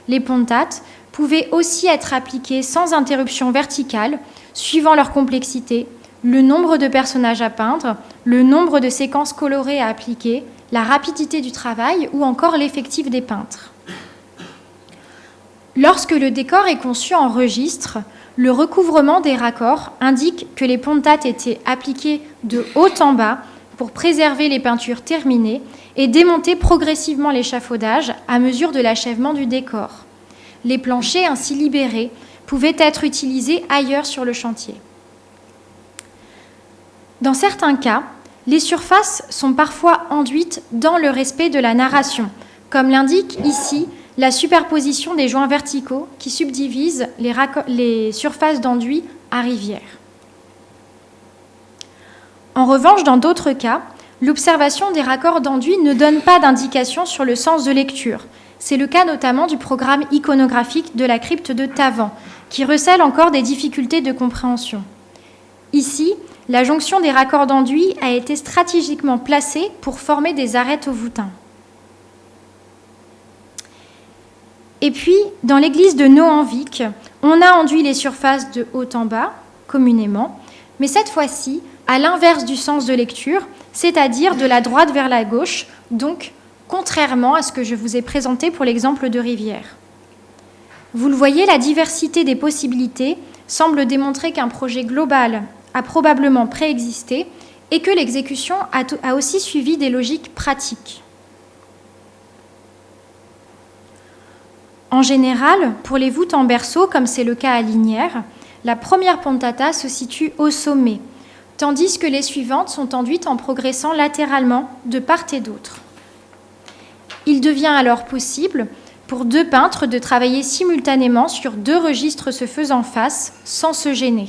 Les pontates pouvaient aussi être appliquées sans interruption verticale, suivant leur complexité, le nombre de personnages à peindre, le nombre de séquences colorées à appliquer, la rapidité du travail ou encore l'effectif des peintres. Lorsque le décor est conçu en registre, le recouvrement des raccords indique que les pontates étaient appliquées de haut en bas pour préserver les peintures terminées et démonter progressivement l'échafaudage à mesure de l'achèvement du décor. Les planchers ainsi libérés pouvaient être utilisés ailleurs sur le chantier. Dans certains cas, les surfaces sont parfois enduites dans le respect de la narration, comme l'indique ici la superposition des joints verticaux qui subdivisent les surfaces d'enduit à rivière. En revanche, dans d'autres cas, l'observation des raccords d'enduit ne donne pas d'indication sur le sens de lecture. C'est le cas notamment du programme iconographique de la crypte de Tavan, qui recèle encore des difficultés de compréhension. Ici, la jonction des raccords d'enduit a été stratégiquement placée pour former des arêtes au voûtin. Et puis, dans l'église de Nohanvic, on a enduit les surfaces de haut en bas, communément, mais cette fois-ci, à l'inverse du sens de lecture, c'est-à-dire de la droite vers la gauche, donc contrairement à ce que je vous ai présenté pour l'exemple de Rivière. Vous le voyez, la diversité des possibilités semble démontrer qu'un projet global a probablement préexisté et que l'exécution a aussi suivi des logiques pratiques. En général, pour les voûtes en berceau, comme c'est le cas à Lignières, la première pontata se situe au sommet, tandis que les suivantes sont enduites en progressant latéralement de part et d'autre. Il devient alors possible pour 2 peintres de travailler simultanément sur 2 registres se faisant face sans se gêner.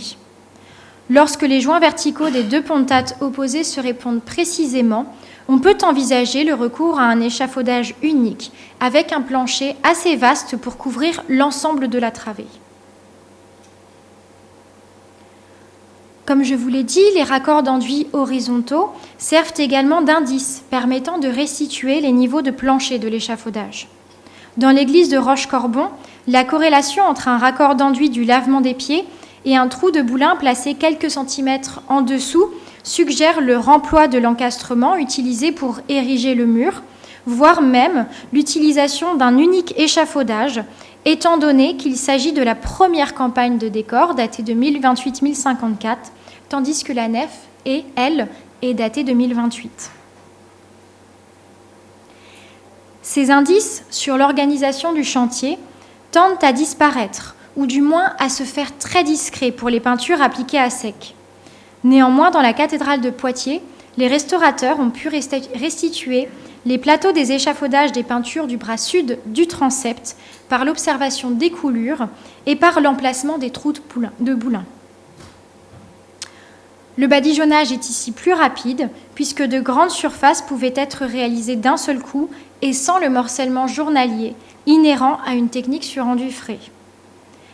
Lorsque les joints verticaux des deux pontates opposés se répondent précisément, on peut envisager le recours à un échafaudage unique, avec un plancher assez vaste pour couvrir l'ensemble de la travée. Comme je vous l'ai dit, les raccords d'enduit horizontaux servent également d'indices permettant de restituer les niveaux de plancher de l'échafaudage. Dans l'église de Rochecorbon, la corrélation entre un raccord d'enduit du lavement des pieds et un trou de boulin placé quelques centimètres en dessous suggère le remploi de l'encastrement utilisé pour ériger le mur, voire même l'utilisation d'un unique échafaudage, étant donné qu'il s'agit de la première campagne de décor datée de 1028-1054, tandis que la nef, elle, est datée de 1028. Ces indices sur l'organisation du chantier tendent à disparaître, ou du moins à se faire très discrets pour les peintures appliquées à sec. Néanmoins, dans la cathédrale de Poitiers, les restaurateurs ont pu restituer les plateaux des échafaudages des peintures du bras sud du transept par l'observation des coulures et par l'emplacement des trous de boulin. Le badigeonnage est ici plus rapide, puisque de grandes surfaces pouvaient être réalisées d'un seul coup et sans le morcellement journalier, inhérent à une technique sur enduit frais.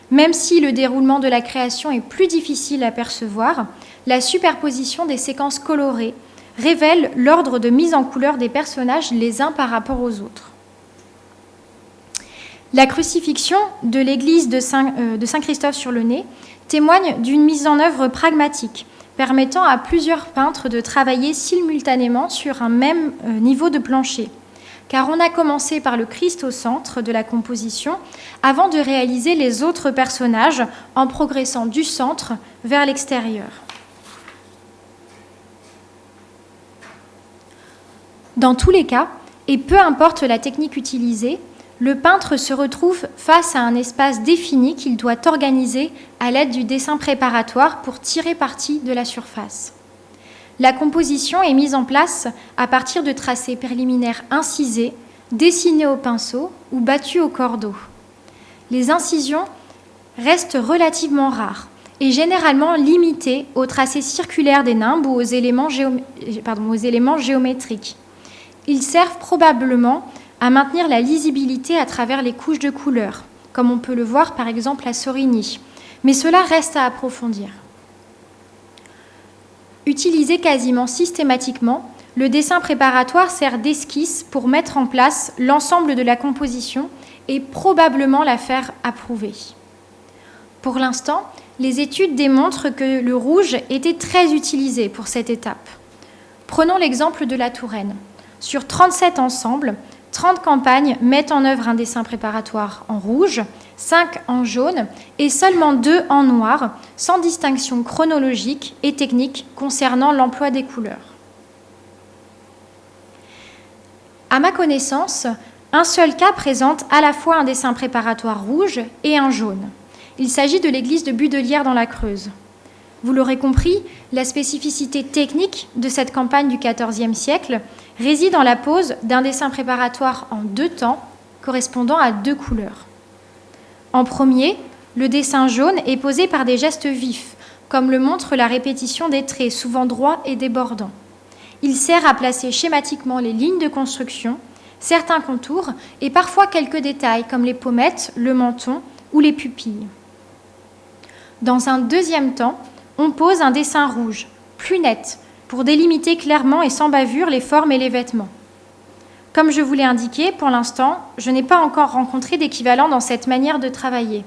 Même si le déroulement de la création est plus difficile à percevoir, la superposition des séquences colorées révèle l'ordre de mise en couleur des personnages les uns par rapport aux autres. La crucifixion de l'église de Saint-Christophe-sur-le-Nez témoigne d'une mise en œuvre pragmatique, permettant à plusieurs peintres de travailler simultanément sur un même niveau de plancher, car on a commencé par le Christ au centre de la composition avant de réaliser les autres personnages en progressant du centre vers l'extérieur. Dans tous les cas, et peu importe la technique utilisée, le peintre se retrouve face à un espace défini qu'il doit organiser à l'aide du dessin préparatoire pour tirer parti de la surface. La composition est mise en place à partir de tracés préliminaires incisés, dessinés au pinceau ou battus au cordeau. Les incisions restent relativement rares et généralement limitées aux tracés circulaires des nimbes ou aux éléments géométriques. Ils servent probablement à maintenir la lisibilité à travers les couches de couleurs, comme on peut le voir par exemple à Sorigny, mais cela reste à approfondir. Utilisé quasiment systématiquement, le dessin préparatoire sert d'esquisse pour mettre en place l'ensemble de la composition et probablement la faire approuver. Pour l'instant, les études démontrent que le rouge était très utilisé pour cette étape. Prenons l'exemple de la Touraine. Sur 37 ensembles, 30 campagnes mettent en œuvre un dessin préparatoire en rouge, 5 en jaune et seulement 2 en noir, sans distinction chronologique et technique concernant l'emploi des couleurs. À ma connaissance, un seul cas présente à la fois un dessin préparatoire rouge et un jaune. Il s'agit de l'église de Budelière dans la Creuse. Vous l'aurez compris, la spécificité technique de cette campagne du XIVe siècle réside dans la pose d'un dessin préparatoire en 2 temps, correspondant à 2 couleurs. En premier, le dessin jaune est posé par des gestes vifs, comme le montre la répétition des traits, souvent droits et débordants. Il sert à placer schématiquement les lignes de construction, certains contours et parfois quelques détails, comme les pommettes, le menton ou les pupilles. Dans un deuxième temps, on pose un dessin rouge, plus net, pour délimiter clairement et sans bavure les formes et les vêtements. Comme je vous l'ai indiqué, pour l'instant, je n'ai pas encore rencontré d'équivalent dans cette manière de travailler.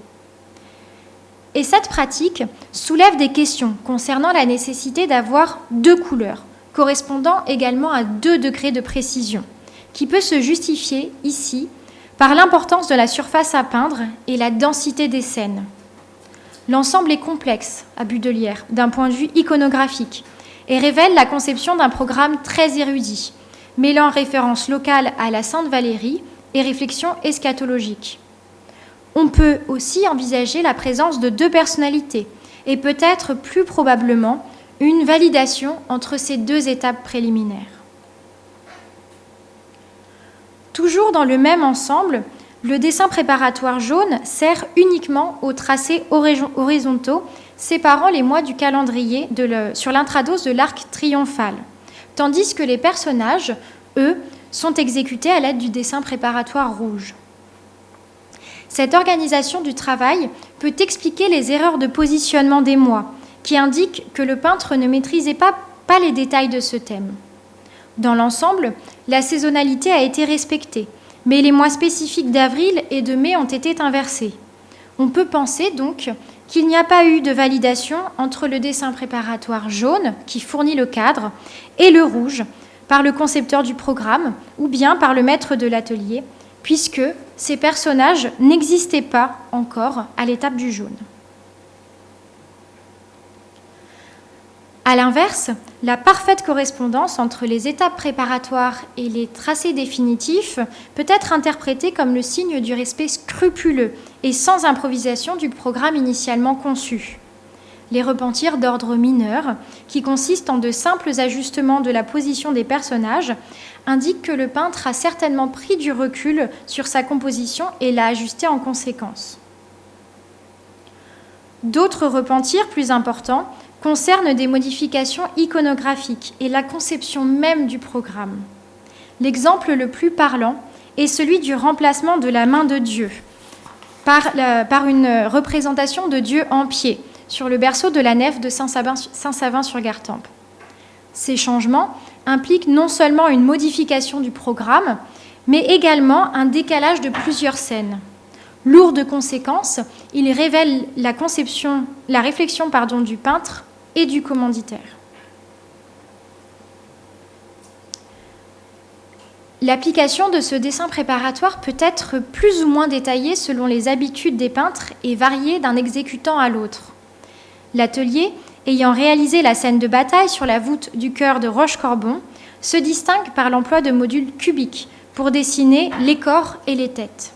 Et cette pratique soulève des questions concernant la nécessité d'avoir 2 couleurs, correspondant également à 2 degrés de précision, qui peut se justifier ici par l'importance de la surface à peindre et la densité des scènes. L'ensemble est complexe à Budelière d'un point de vue iconographique et révèle la conception d'un programme très érudit, mêlant références locales à la Sainte Valérie et réflexion eschatologique. On peut aussi envisager la présence de 2 personnalités et peut-être plus probablement une validation entre ces 2 étapes préliminaires. Toujours dans le même ensemble, le dessin préparatoire jaune sert uniquement aux tracés horizontaux séparant les mois du calendrier sur l'intrados de l'arc triomphal, tandis que les personnages, eux, sont exécutés à l'aide du dessin préparatoire rouge. Cette organisation du travail peut expliquer les erreurs de positionnement des mois, qui indiquent que le peintre ne maîtrisait pas les détails de ce thème. Dans l'ensemble, la saisonnalité a été respectée, mais les mois spécifiques d'avril et de mai ont été inversés. On peut penser donc qu'il n'y a pas eu de validation entre le dessin préparatoire jaune, qui fournit le cadre, et le rouge, par le concepteur du programme, ou bien par le maître de l'atelier, puisque ces personnages n'existaient pas encore à l'étape du jaune. À l'inverse, la parfaite correspondance entre les étapes préparatoires et les tracés définitifs peut être interprétée comme le signe du respect scrupuleux et sans improvisation du programme initialement conçu. Les repentirs d'ordre mineur, qui consistent en de simples ajustements de la position des personnages, indiquent que le peintre a certainement pris du recul sur sa composition et l'a ajustée en conséquence. D'autres repentirs plus importants concernent des modifications iconographiques et la conception même du programme. L'exemple le plus parlant est celui du remplacement de la main de Dieu par une représentation de Dieu en pied sur le berceau de la nef de Saint-Savin-sur-Gartempe. Ces changements impliquent non seulement une modification du programme, mais également un décalage de plusieurs scènes. Lourd de conséquences, il révèle la réflexion du peintre et du commanditaire. L'application de ce dessin préparatoire peut être plus ou moins détaillée selon les habitudes des peintres et varier d'un exécutant à l'autre. L'atelier, ayant réalisé la scène de bataille sur la voûte du chœur de Rochecorbon, se distingue par l'emploi de modules cubiques pour dessiner les corps et les têtes.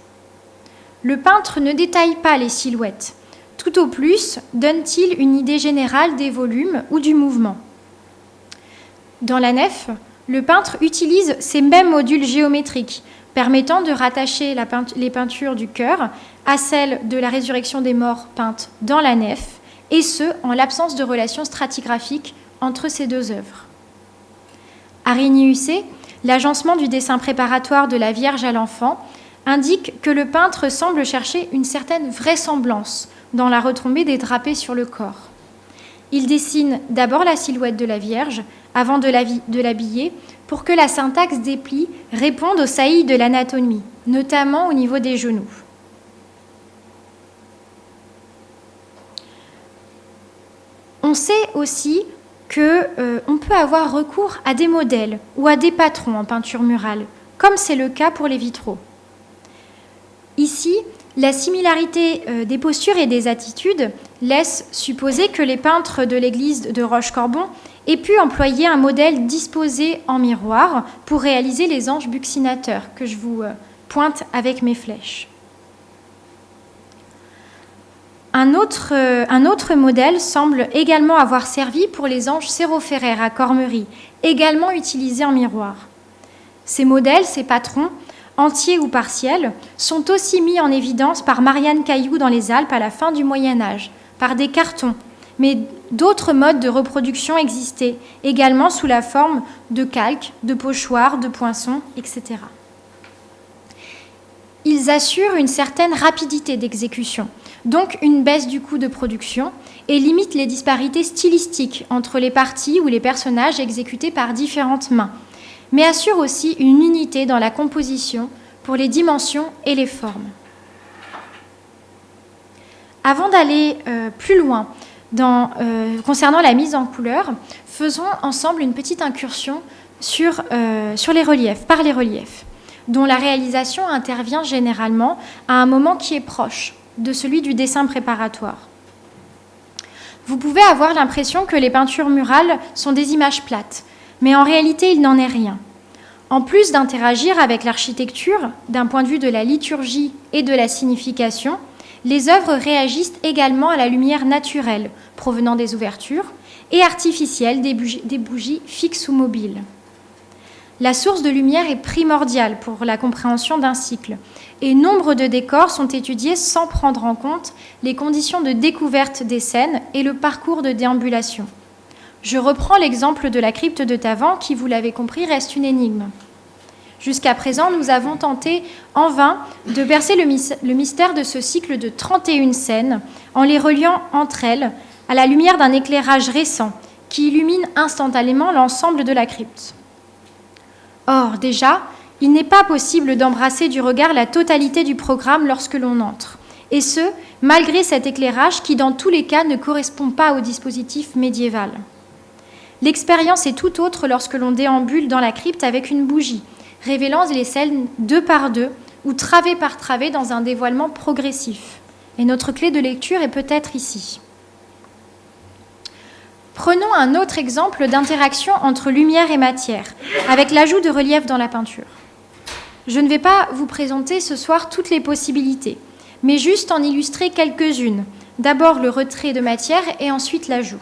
Le peintre ne détaille pas les silhouettes. Tout au plus, donne-t-il une idée générale des volumes ou du mouvement. Dans la nef, le peintre utilise ces mêmes modules géométriques, permettant de rattacher les peintures du chœur à celles de la résurrection des morts peintes dans la nef, et ce, en l'absence de relation stratigraphique entre ces deux œuvres. Arigny-Hussé, l'agencement du dessin préparatoire de la Vierge à l'enfant, indique que le peintre semble chercher une certaine vraisemblance dans la retombée des drapés sur le corps. Il dessine d'abord la silhouette de la Vierge avant de l'habiller pour que la syntaxe des plis réponde aux saillies de l'anatomie, notamment au niveau des genoux. On sait aussi qu'on peut avoir recours à des modèles ou à des patrons en peinture murale, comme c'est le cas pour les vitraux. Ici, la similarité des postures et des attitudes laisse supposer que les peintres de l'église de Rochecorbon aient pu employer un modèle disposé en miroir pour réaliser les anges buccinateurs, que je vous pointe avec mes flèches. Un autre modèle semble également avoir servi pour les anges sérophéraires à Cormery, également utilisés en miroir. Ces modèles, ces patrons, entiers ou partiels, sont aussi mis en évidence par Marianne Cailloux dans les Alpes à la fin du Moyen-Âge, par des cartons, mais d'autres modes de reproduction existaient, également sous la forme de calques, de pochoirs, de poinçons, etc. Ils assurent une certaine rapidité d'exécution, donc une baisse du coût de production, et limitent les disparités stylistiques entre les parties ou les personnages exécutés par différentes mains, mais assurent aussi une unité dans la composition pour les dimensions et les formes. Avant d'aller plus loin concernant la mise en couleur, faisons ensemble une petite incursion sur les reliefs, par les reliefs, dont la réalisation intervient généralement à un moment qui est proche de celui du dessin préparatoire. Vous pouvez avoir l'impression que les peintures murales sont des images plates, mais en réalité, il n'en est rien. En plus d'interagir avec l'architecture, d'un point de vue de la liturgie et de la signification, les œuvres réagissent également à la lumière naturelle, provenant des ouvertures, et artificielle des bougies fixes ou mobiles. La source de lumière est primordiale pour la compréhension d'un cycle, et nombre de décors sont étudiés sans prendre en compte les conditions de découverte des scènes et le parcours de déambulation. Je reprends l'exemple de la crypte de Tavan qui, vous l'avez compris, reste une énigme. Jusqu'à présent, nous avons tenté en vain de percer le mystère de ce cycle de 31 scènes en les reliant entre elles à la lumière d'un éclairage récent qui illumine instantanément l'ensemble de la crypte. Or, déjà, il n'est pas possible d'embrasser du regard la totalité du programme lorsque l'on entre, et ce, malgré cet éclairage qui, dans tous les cas, ne correspond pas au dispositif médiéval. L'expérience est tout autre lorsque l'on déambule dans la crypte avec une bougie, révélant les scènes 2 par 2 ou travée par travée dans un dévoilement progressif. Et notre clé de lecture est peut-être ici. Prenons un autre exemple d'interaction entre lumière et matière, avec l'ajout de relief dans la peinture. Je ne vais pas vous présenter ce soir toutes les possibilités, mais juste en illustrer quelques-unes. D'abord le retrait de matière et ensuite l'ajout.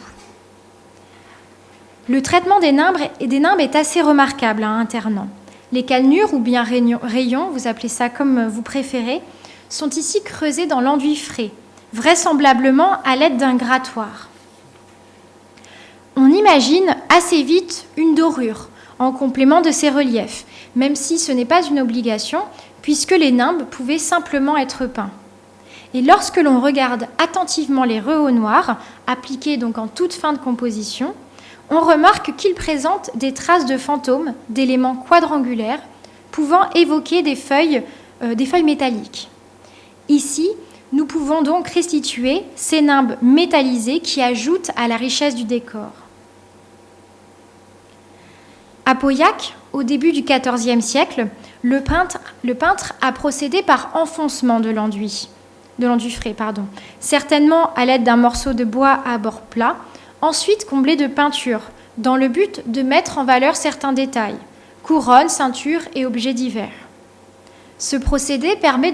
Le traitement des nimbes est assez remarquable à Internan. Les cannelures ou bien rayons, vous appelez ça comme vous préférez, sont ici creusés dans l'enduit frais, vraisemblablement à l'aide d'un grattoir. On imagine assez vite une dorure en complément de ces reliefs, même si ce n'est pas une obligation, puisque les nimbes pouvaient simplement être peints. Et lorsque l'on regarde attentivement les rehaut noirs, appliqués donc en toute fin de composition, on remarque qu'ils présentent des traces de fantômes, d'éléments quadrangulaires, pouvant évoquer des feuilles métalliques. Ici, nous pouvons donc restituer ces nimbes métallisées qui ajoutent à la richesse du décor. À Pauillac, au début du XIVe siècle, le peintre a procédé par enfoncement de l'enduit frais, certainement à l'aide d'un morceau de bois à bord plat, ensuite comblé de peinture, dans le but de mettre en valeur certains détails, couronnes, ceintures et objets divers. Ce procédé présente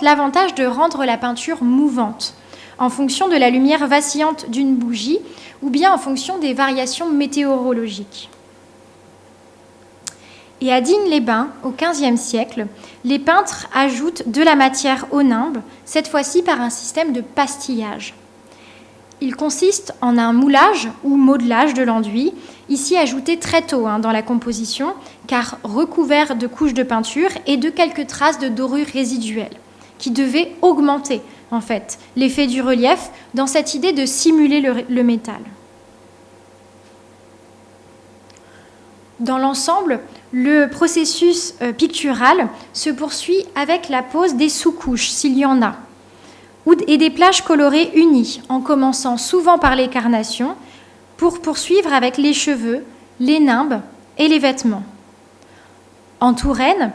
l'avantage de rendre la peinture mouvante, en fonction de la lumière vacillante d'une bougie ou bien en fonction des variations météorologiques. Et à Digne-les-Bains, au XVe siècle, les peintres ajoutent de la matière aux nimbes, cette fois-ci par un système de pastillage. Il consiste en un moulage ou modelage de l'enduit, ici ajouté très tôt dans la composition, car recouvert de couches de peinture et de quelques traces de dorure résiduelle, qui devaient augmenter en fait l'effet du relief dans cette idée de simuler le métal. Dans l'ensemble, le processus pictural se poursuit avec la pose des sous-couches, s'il y en a, et des plages colorées unies, en commençant souvent par les carnations, pour poursuivre avec les cheveux, les nimbes et les vêtements. En Touraine,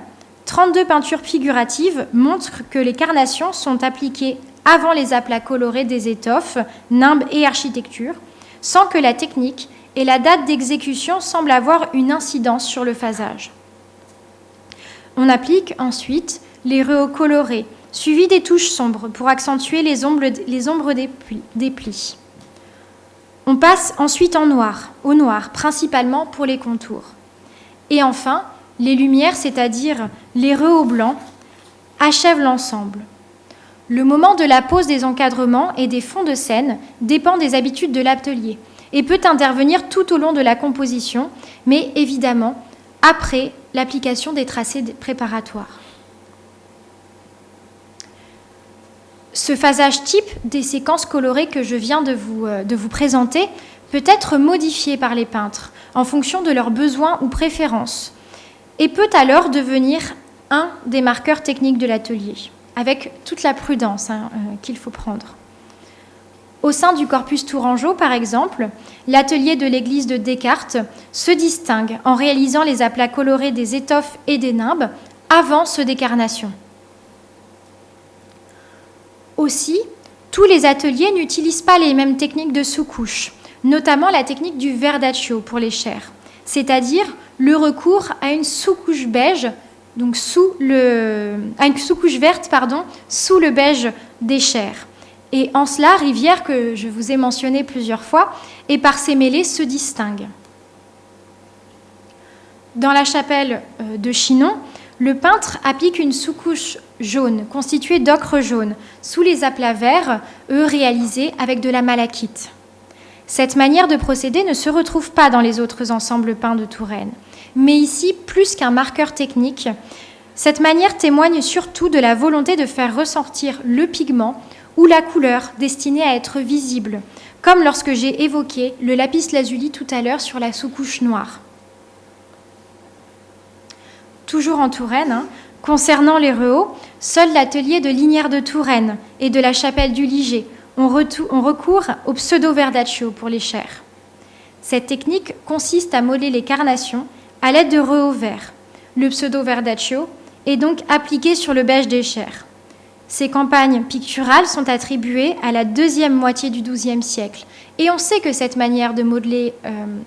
32 peintures figuratives montrent que les carnations sont appliquées avant les aplats colorés des étoffes, nimbes et architecture, sans que la technique et la date d'exécution semblent avoir une incidence sur le phasage. On applique ensuite les rehaut colorés, suivis des touches sombres pour accentuer les ombres des plis. On passe ensuite au noir, principalement pour les contours. Et enfin, les lumières, c'est-à-dire les rehaut blancs, achèvent l'ensemble. Le moment de la pose des encadrements et des fonds de scène dépend des habitudes de l'atelier et peut intervenir tout au long de la composition, mais évidemment après l'application des tracés préparatoires. Ce phasage type des séquences colorées que je viens de vous présenter peut être modifié par les peintres en fonction de leurs besoins ou préférences et peut alors devenir un des marqueurs techniques de l'atelier, avec toute la prudence qu'il faut prendre. Au sein du corpus tourangeau, par exemple, l'atelier de l'église de Descartes se distingue en réalisant les aplats colorés des étoffes et des nimbes avant ceux des carnations. Aussi, tous les ateliers n'utilisent pas les mêmes techniques de sous-couche, notamment la technique du verdaccio pour les chairs, c'est-à-dire le recours à une sous-couche beige, donc à une sous-couche verte, sous le beige des chairs. Et en cela, Rivière, que je vous ai mentionné plusieurs fois, et par ses mêlées se distingue. Dans la chapelle de Chinon, le peintre applique une sous-couche jaune, constituée d'ocre jaune, sous les aplats verts, eux réalisés avec de la malachite. Cette manière de procéder ne se retrouve pas dans les autres ensembles peints de Touraine. Mais ici, plus qu'un marqueur technique, cette manière témoigne surtout de la volonté de faire ressortir le pigment ou la couleur destinée à être visible, comme lorsque j'ai évoqué le lapis-lazuli tout à l'heure sur la sous-couche noire. Toujours en Touraine, concernant les rehauts, seul l'atelier de Linière de Touraine et de la chapelle du Liger ont recours au pseudo-verdaccio pour les chairs. Cette technique consiste à modeler les carnations à l'aide de rehauts verts. Le pseudo-verdaccio est donc appliqué sur le beige des chairs. Ces campagnes picturales sont attribuées à la deuxième moitié du XIIe siècle. Et on sait que cette manière de modeler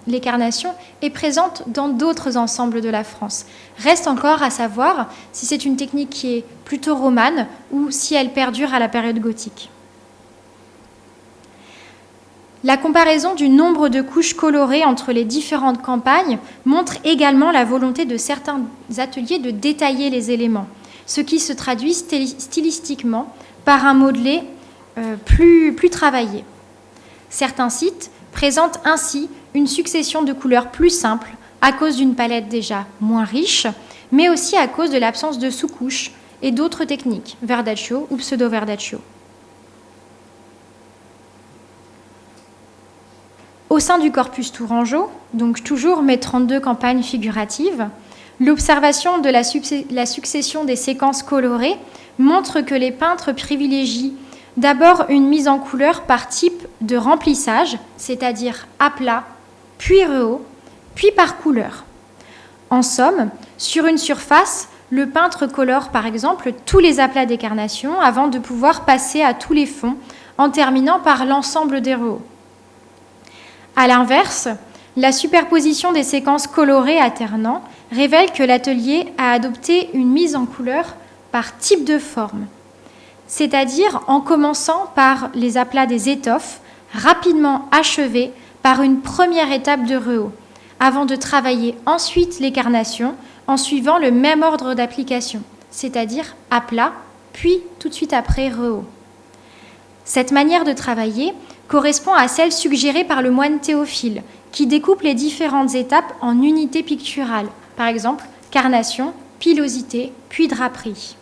les carnations est présente dans d'autres ensembles de la France. Reste encore à savoir si c'est une technique qui est plutôt romane ou si elle perdure à la période gothique. La comparaison du nombre de couches colorées entre les différentes campagnes montre également la volonté de certains ateliers de détailler les éléments, ce qui se traduit stylistiquement par un modelé plus travaillé. Certains sites présentent ainsi une succession de couleurs plus simples à cause d'une palette déjà moins riche, mais aussi à cause de l'absence de sous-couches et d'autres techniques, verdaccio ou pseudo-verdaccio. Au sein du corpus tourangeau, donc toujours mes 32 campagnes figuratives, l'observation de la succession des séquences colorées montre que les peintres privilégient d'abord une mise en couleur par type de remplissage, c'est-à-dire aplat, puis rehaut, puis par couleur. En somme, sur une surface, le peintre colore par exemple tous les aplats des carnations avant de pouvoir passer à tous les fonds, en terminant par l'ensemble des rehaut. A l'inverse, la superposition des séquences colorées alternant révèle que l'atelier a adopté une mise en couleur par type de forme, c'est-à-dire en commençant par les aplats des étoffes, rapidement achevés par une première étape de rehaut, avant de travailler ensuite les carnations en suivant le même ordre d'application, c'est-à-dire aplat, puis tout de suite après rehaut. Cette manière de travailler correspond à celle suggérée par le moine Théophile, qui découpe les différentes étapes en unités picturales, par exemple carnation, pilosité, puis draperie.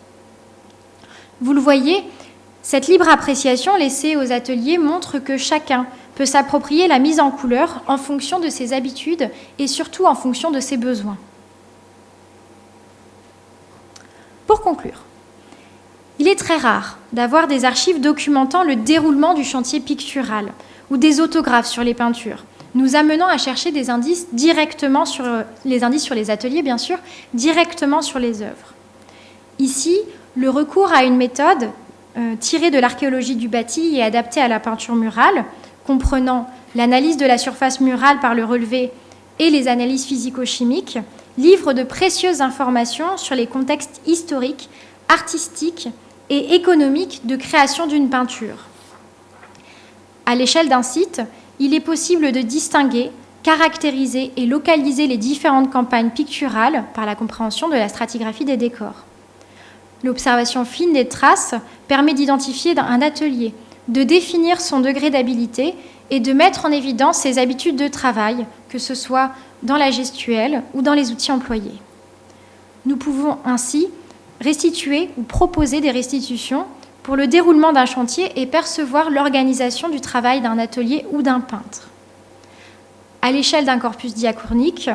Vous le voyez, cette libre appréciation laissée aux ateliers montre que chacun peut s'approprier la mise en couleur en fonction de ses habitudes et surtout en fonction de ses besoins. Pour conclure, il est très rare d'avoir des archives documentant le déroulement du chantier pictural ou des autographes sur les peintures, nous amenant à chercher des indices directement sur les ateliers, bien sûr, directement sur les œuvres. Ici, le recours à une méthode tirée de l'archéologie du bâti et adaptée à la peinture murale, comprenant l'analyse de la surface murale par le relevé et les analyses physico-chimiques, livre de précieuses informations sur les contextes historiques, artistiques et économiques de création d'une peinture. À l'échelle d'un site, il est possible de distinguer, caractériser et localiser les différentes campagnes picturales par la compréhension de la stratigraphie des décors. L'observation fine des traces permet d'identifier un atelier, de définir son degré d'habileté et de mettre en évidence ses habitudes de travail, que ce soit dans la gestuelle ou dans les outils employés. Nous pouvons ainsi restituer ou proposer des restitutions pour le déroulement d'un chantier et percevoir l'organisation du travail d'un atelier ou d'un peintre. À l'échelle d'un corpus diachronique,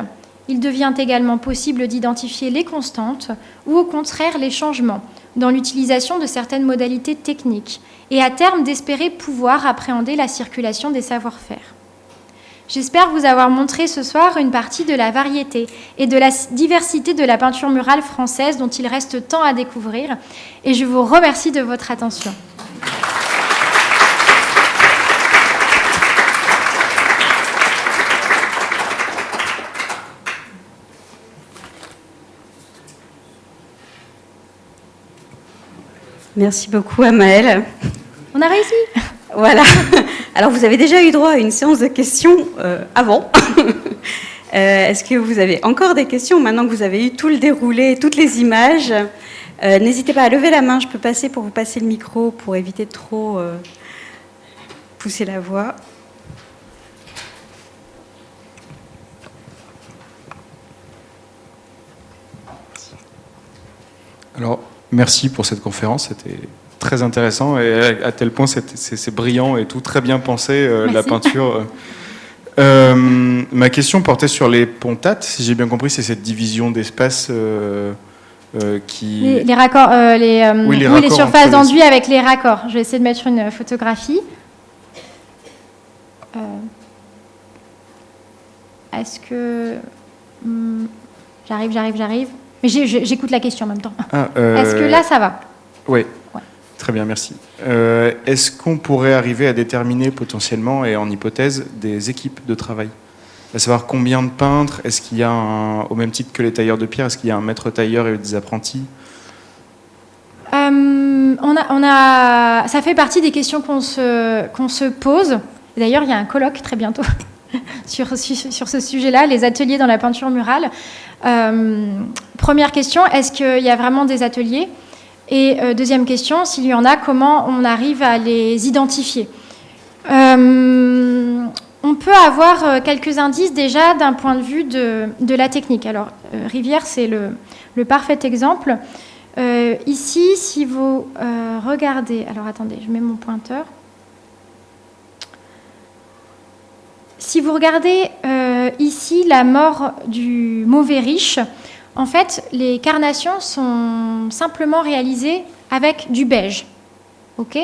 il devient également possible d'identifier les constantes ou au contraire les changements dans l'utilisation de certaines modalités techniques et à terme d'espérer pouvoir appréhender la circulation des savoir-faire. J'espère vous avoir montré ce soir une partie de la variété et de la diversité de la peinture murale française dont il reste tant à découvrir et je vous remercie de votre attention. Merci beaucoup, Amaëlle. On a réussi. Voilà. Alors, vous avez déjà eu droit à une séance de questions avant. Est-ce que vous avez encore des questions maintenant que vous avez eu tout le déroulé, toutes les images? N'hésitez pas à lever la main, je peux passer pour vous passer le micro pour éviter de trop pousser la voix. Alors, merci pour cette conférence, c'était très intéressant et à tel point c'est brillant et tout, très bien pensé, la peinture. Ma question portait sur les pontates, si j'ai bien compris, c'est cette division d'espace qui... Les raccords, les raccords surfaces entre d'enduit avec les raccords. Je vais essayer de mettre une photographie. Est-ce que... J'arrive. Mais j'écoute la question en même temps. Est-ce que là, ça va? Oui. Ouais. Très bien, merci. Est-ce qu'on pourrait arriver à déterminer potentiellement, et en hypothèse, des équipes de travail? À savoir combien de peintres? Est-ce qu'il y a, au même titre que les tailleurs de pierre, est-ce qu'il y a un maître tailleur et des apprentis? Ça fait partie des questions qu'on se pose. D'ailleurs, il y a un colloque très bientôt sur ce sujet-là, les ateliers dans la peinture murale. Première question, est-ce qu'il y a vraiment des ateliers? Et deuxième question, s'il y en a, comment on arrive à les identifier? On peut avoir quelques indices déjà d'un point de vue de la technique. Alors, Rivière, c'est le parfait exemple. Ici, si vous regardez... Alors, attendez, je mets mon pointeur. Si vous regardez ici la mort du mauvais riche, en fait, les carnations sont simplement réalisées avec du beige. Ok ?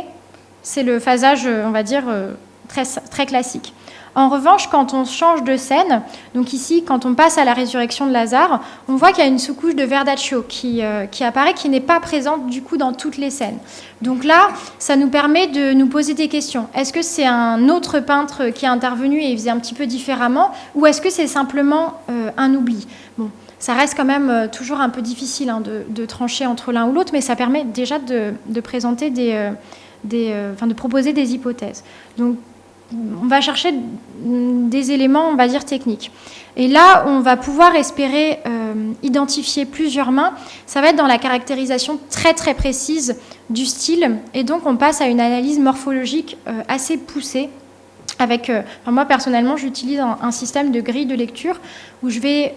C'est le phasage, on va dire, très, très classique. En revanche, quand on change de scène, donc ici, quand on passe à la résurrection de Lazare, on voit qu'il y a une sous-couche de verdaccio qui apparaît, qui n'est pas présente du coup dans toutes les scènes. Donc là, ça nous permet de nous poser des questions. Est-ce que c'est un autre peintre qui est intervenu et il faisait un petit peu différemment, ou est-ce que c'est simplement un oubli? Bon, ça reste quand même toujours un peu difficile de trancher entre l'un ou l'autre, mais ça permet déjà de présenter de proposer des hypothèses. Donc, on va chercher des éléments, on va dire, techniques. Et là, on va pouvoir espérer identifier plusieurs mains. Ça va être dans la caractérisation très, très précise du style. Et donc, on passe à une analyse morphologique assez poussée. Moi, personnellement, j'utilise un système de grille de lecture où je vais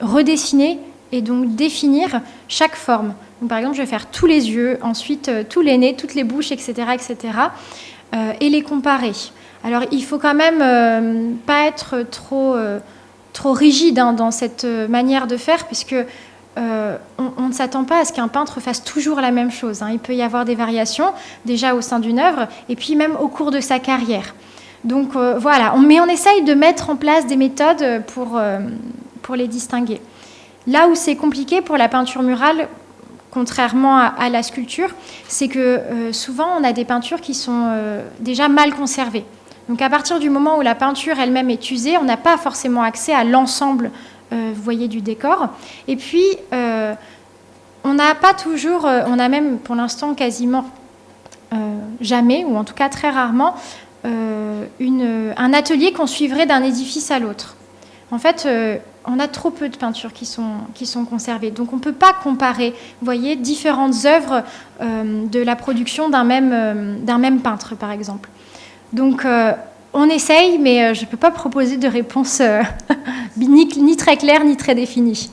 redessiner et donc définir chaque forme. Donc, par exemple, je vais faire tous les yeux, ensuite tous les nez, toutes les bouches, etc., etc., et les comparer. Alors, il faut quand même pas être trop rigide dans cette manière de faire, puisque on ne s'attend pas à ce qu'un peintre fasse toujours la même chose. Il peut y avoir des variations, déjà au sein d'une œuvre, et puis même au cours de sa carrière. Donc, voilà. Mais on essaye de mettre en place des méthodes pour les distinguer. Là où c'est compliqué pour la peinture murale, contrairement à la sculpture, c'est que souvent on a des peintures qui sont déjà mal conservées. Donc à partir du moment où la peinture elle-même est usée, on n'a pas forcément accès à l'ensemble, vous voyez, du décor. Et puis on n'a pas toujours, on a même pour l'instant quasiment jamais, ou en tout cas très rarement, un atelier qu'on suivrait d'un édifice à l'autre. En fait, on a trop peu de peintures qui sont conservées. Donc on ne peut pas comparer, vous voyez, différentes œuvres de la production d'un même peintre, par exemple. Donc on essaye, mais je ne peux pas proposer de réponse ni très claire, ni très définie.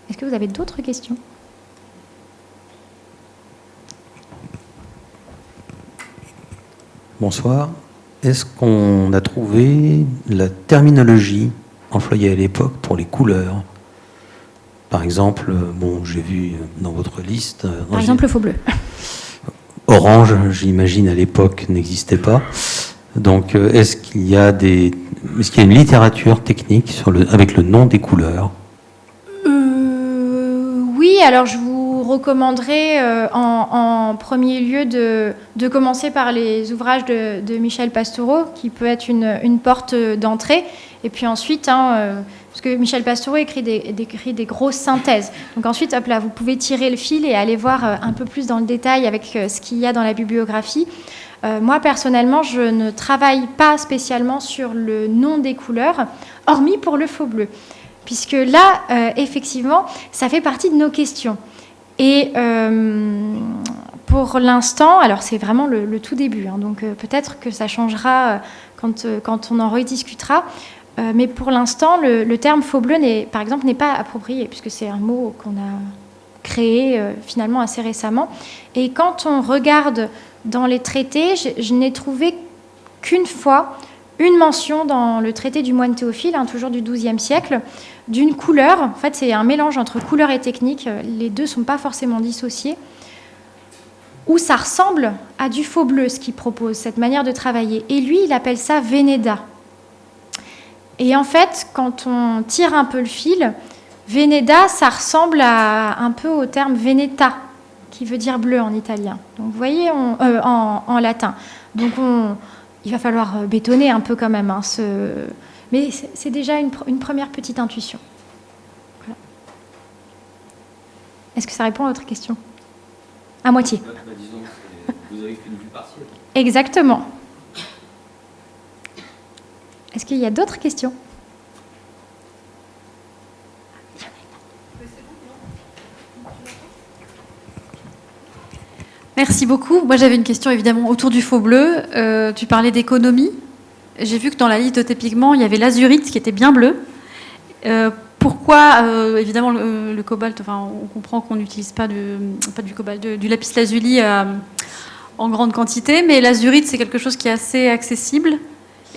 Est-ce que vous avez d'autres questions ? Bonsoir. Est-ce qu'on a trouvé la terminologie employée à l'époque pour les couleurs? Par exemple, j'ai vu dans votre liste... Par exemple, le faux bleu. Orange, j'imagine, à l'époque, n'existait pas. Donc, est-ce qu'il y a une littérature technique avec le nom des couleurs? Oui, alors je vous recommanderais en premier lieu de commencer par les ouvrages de Michel Pastoureau, qui peut être une porte d'entrée. Et puis ensuite, Parce que Michel Pastoureau écrit des grosses synthèses. Donc ensuite, hop là, vous pouvez tirer le fil et aller voir un peu plus dans le détail avec ce qu'il y a dans la bibliographie. Moi, personnellement, je ne travaille pas spécialement sur le nom des couleurs, hormis pour le faux bleu. Puisque là, effectivement, ça fait partie de nos questions. Et pour l'instant, alors c'est vraiment le tout début, hein, donc peut-être que ça changera quand on en rediscutera, mais pour l'instant, le terme faux bleu, par exemple, n'est pas approprié, puisque c'est un mot qu'on a créé finalement assez récemment. Et quand on regarde dans les traités, je n'ai trouvé qu'une fois une mention dans le traité du moine Théophile, hein, toujours du XIIe siècle, d'une couleur. En fait, c'est un mélange entre couleur et technique. Les deux ne sont pas forcément dissociés. Où ça ressemble à du faux bleu, ce qu'il propose, cette manière de travailler. Et lui, il appelle ça Vénéda. Et en fait, quand on tire un peu le fil, Vénéda, ça ressemble un peu au terme Veneta, qui veut dire bleu en italien. Donc, vous voyez, en latin. Donc, il va falloir bétonner un peu quand même, hein, mais c'est déjà une première petite intuition. Voilà. Est-ce que ça répond à votre question ? À moitié. Disons que vous avez qu'une vue partielle. Exactement. Est-ce qu'il y a d'autres questions ? Merci beaucoup. Moi, j'avais une question évidemment autour du faux bleu. Tu parlais d'économie. J'ai vu que dans la liste de tes pigments, il y avait l'azurite qui était bien bleu. Pourquoi, évidemment, le cobalt, enfin, on comprend qu'on n'utilise pas du cobalt, du lapis lazuli en grande quantité, mais l'azurite, c'est quelque chose qui est assez accessible.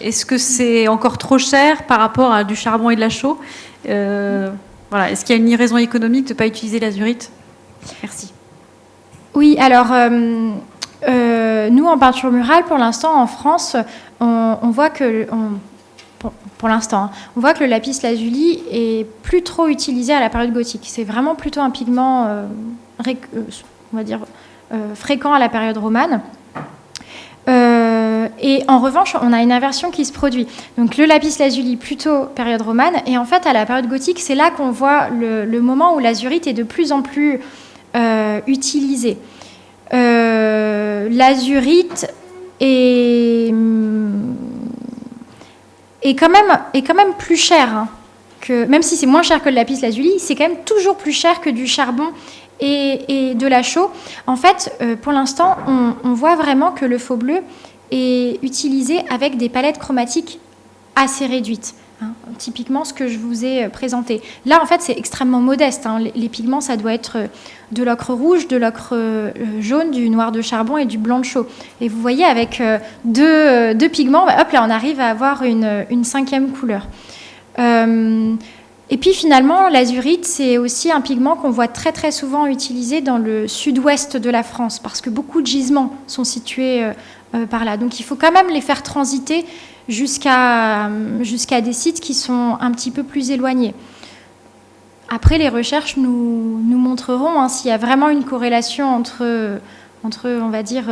Est-ce que c'est encore trop cher par rapport à du charbon et de la chaux ? Voilà. Est-ce qu'il y a une raison économique de ne pas utiliser l'azurite ? Merci. Oui, alors, nous, en peinture murale, pour l'instant, en France, on voit que... Pour l'instant, hein, on voit que le lapis lazuli est plus trop utilisé à la période gothique. C'est vraiment plutôt un pigment, on va dire, fréquent à la période romane. Et en revanche, on a une inversion qui se produit. Donc le lapis lazuli plutôt période romane, et en fait à la période gothique, c'est là qu'on voit le moment où l'azurite est de plus en plus utilisé. L'azurite est quand même plus cher, hein, même si c'est moins cher que le lapis lazuli, c'est quand même toujours plus cher que du charbon et de la chaux. En fait, pour l'instant, on voit vraiment que le faux bleu est utilisé avec des palettes chromatiques assez réduites. Hein, typiquement ce que je vous ai présenté. Là, en fait, c'est extrêmement modeste. Hein. Les pigments, ça doit être de l'ocre rouge, de l'ocre jaune, du noir de charbon et du blanc de chaux. Et vous voyez, avec deux pigments, hop, là, on arrive à avoir une cinquième couleur. Et puis, finalement, l'azurite, c'est aussi un pigment qu'on voit très, très souvent utilisé dans le sud-ouest de la France, parce que beaucoup de gisements sont situés par là. Donc, il faut quand même les faire transiter jusqu'à des sites qui sont un petit peu plus éloignés. Après, les recherches nous montreront s'il y a vraiment une corrélation entre on va dire,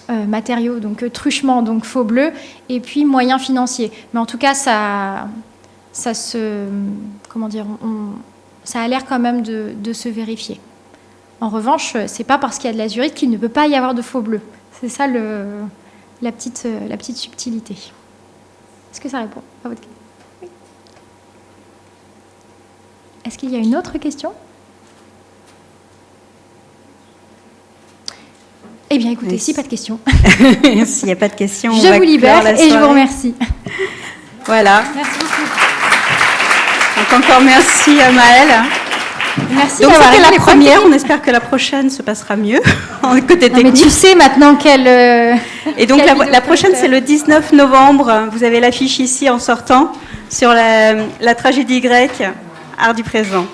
matériaux, donc truchement, donc faux bleu, et puis moyens financiers. Mais en tout cas, ça a l'air quand même de se vérifier. En revanche, c'est pas parce qu'il y a de l'azurite qu'il ne peut pas y avoir de faux bleu. C'est ça la petite subtilité. Est-ce que ça répond à votre question ? Oui. Est-ce qu'il y a une autre question ? Eh bien, écoutez, si pas de questions. S'il n'y a pas de questions, je vous libère et je vous remercie. Voilà. Merci beaucoup. Donc encore merci à Maëlle. Merci. Donc c'était la première, on espère que la prochaine se passera mieux en côté technique. Mais tu sais maintenant quelle... Et donc la prochaine c'est le 19 novembre, vous avez l'affiche ici en sortant, sur la tragédie grecque, Art du présent.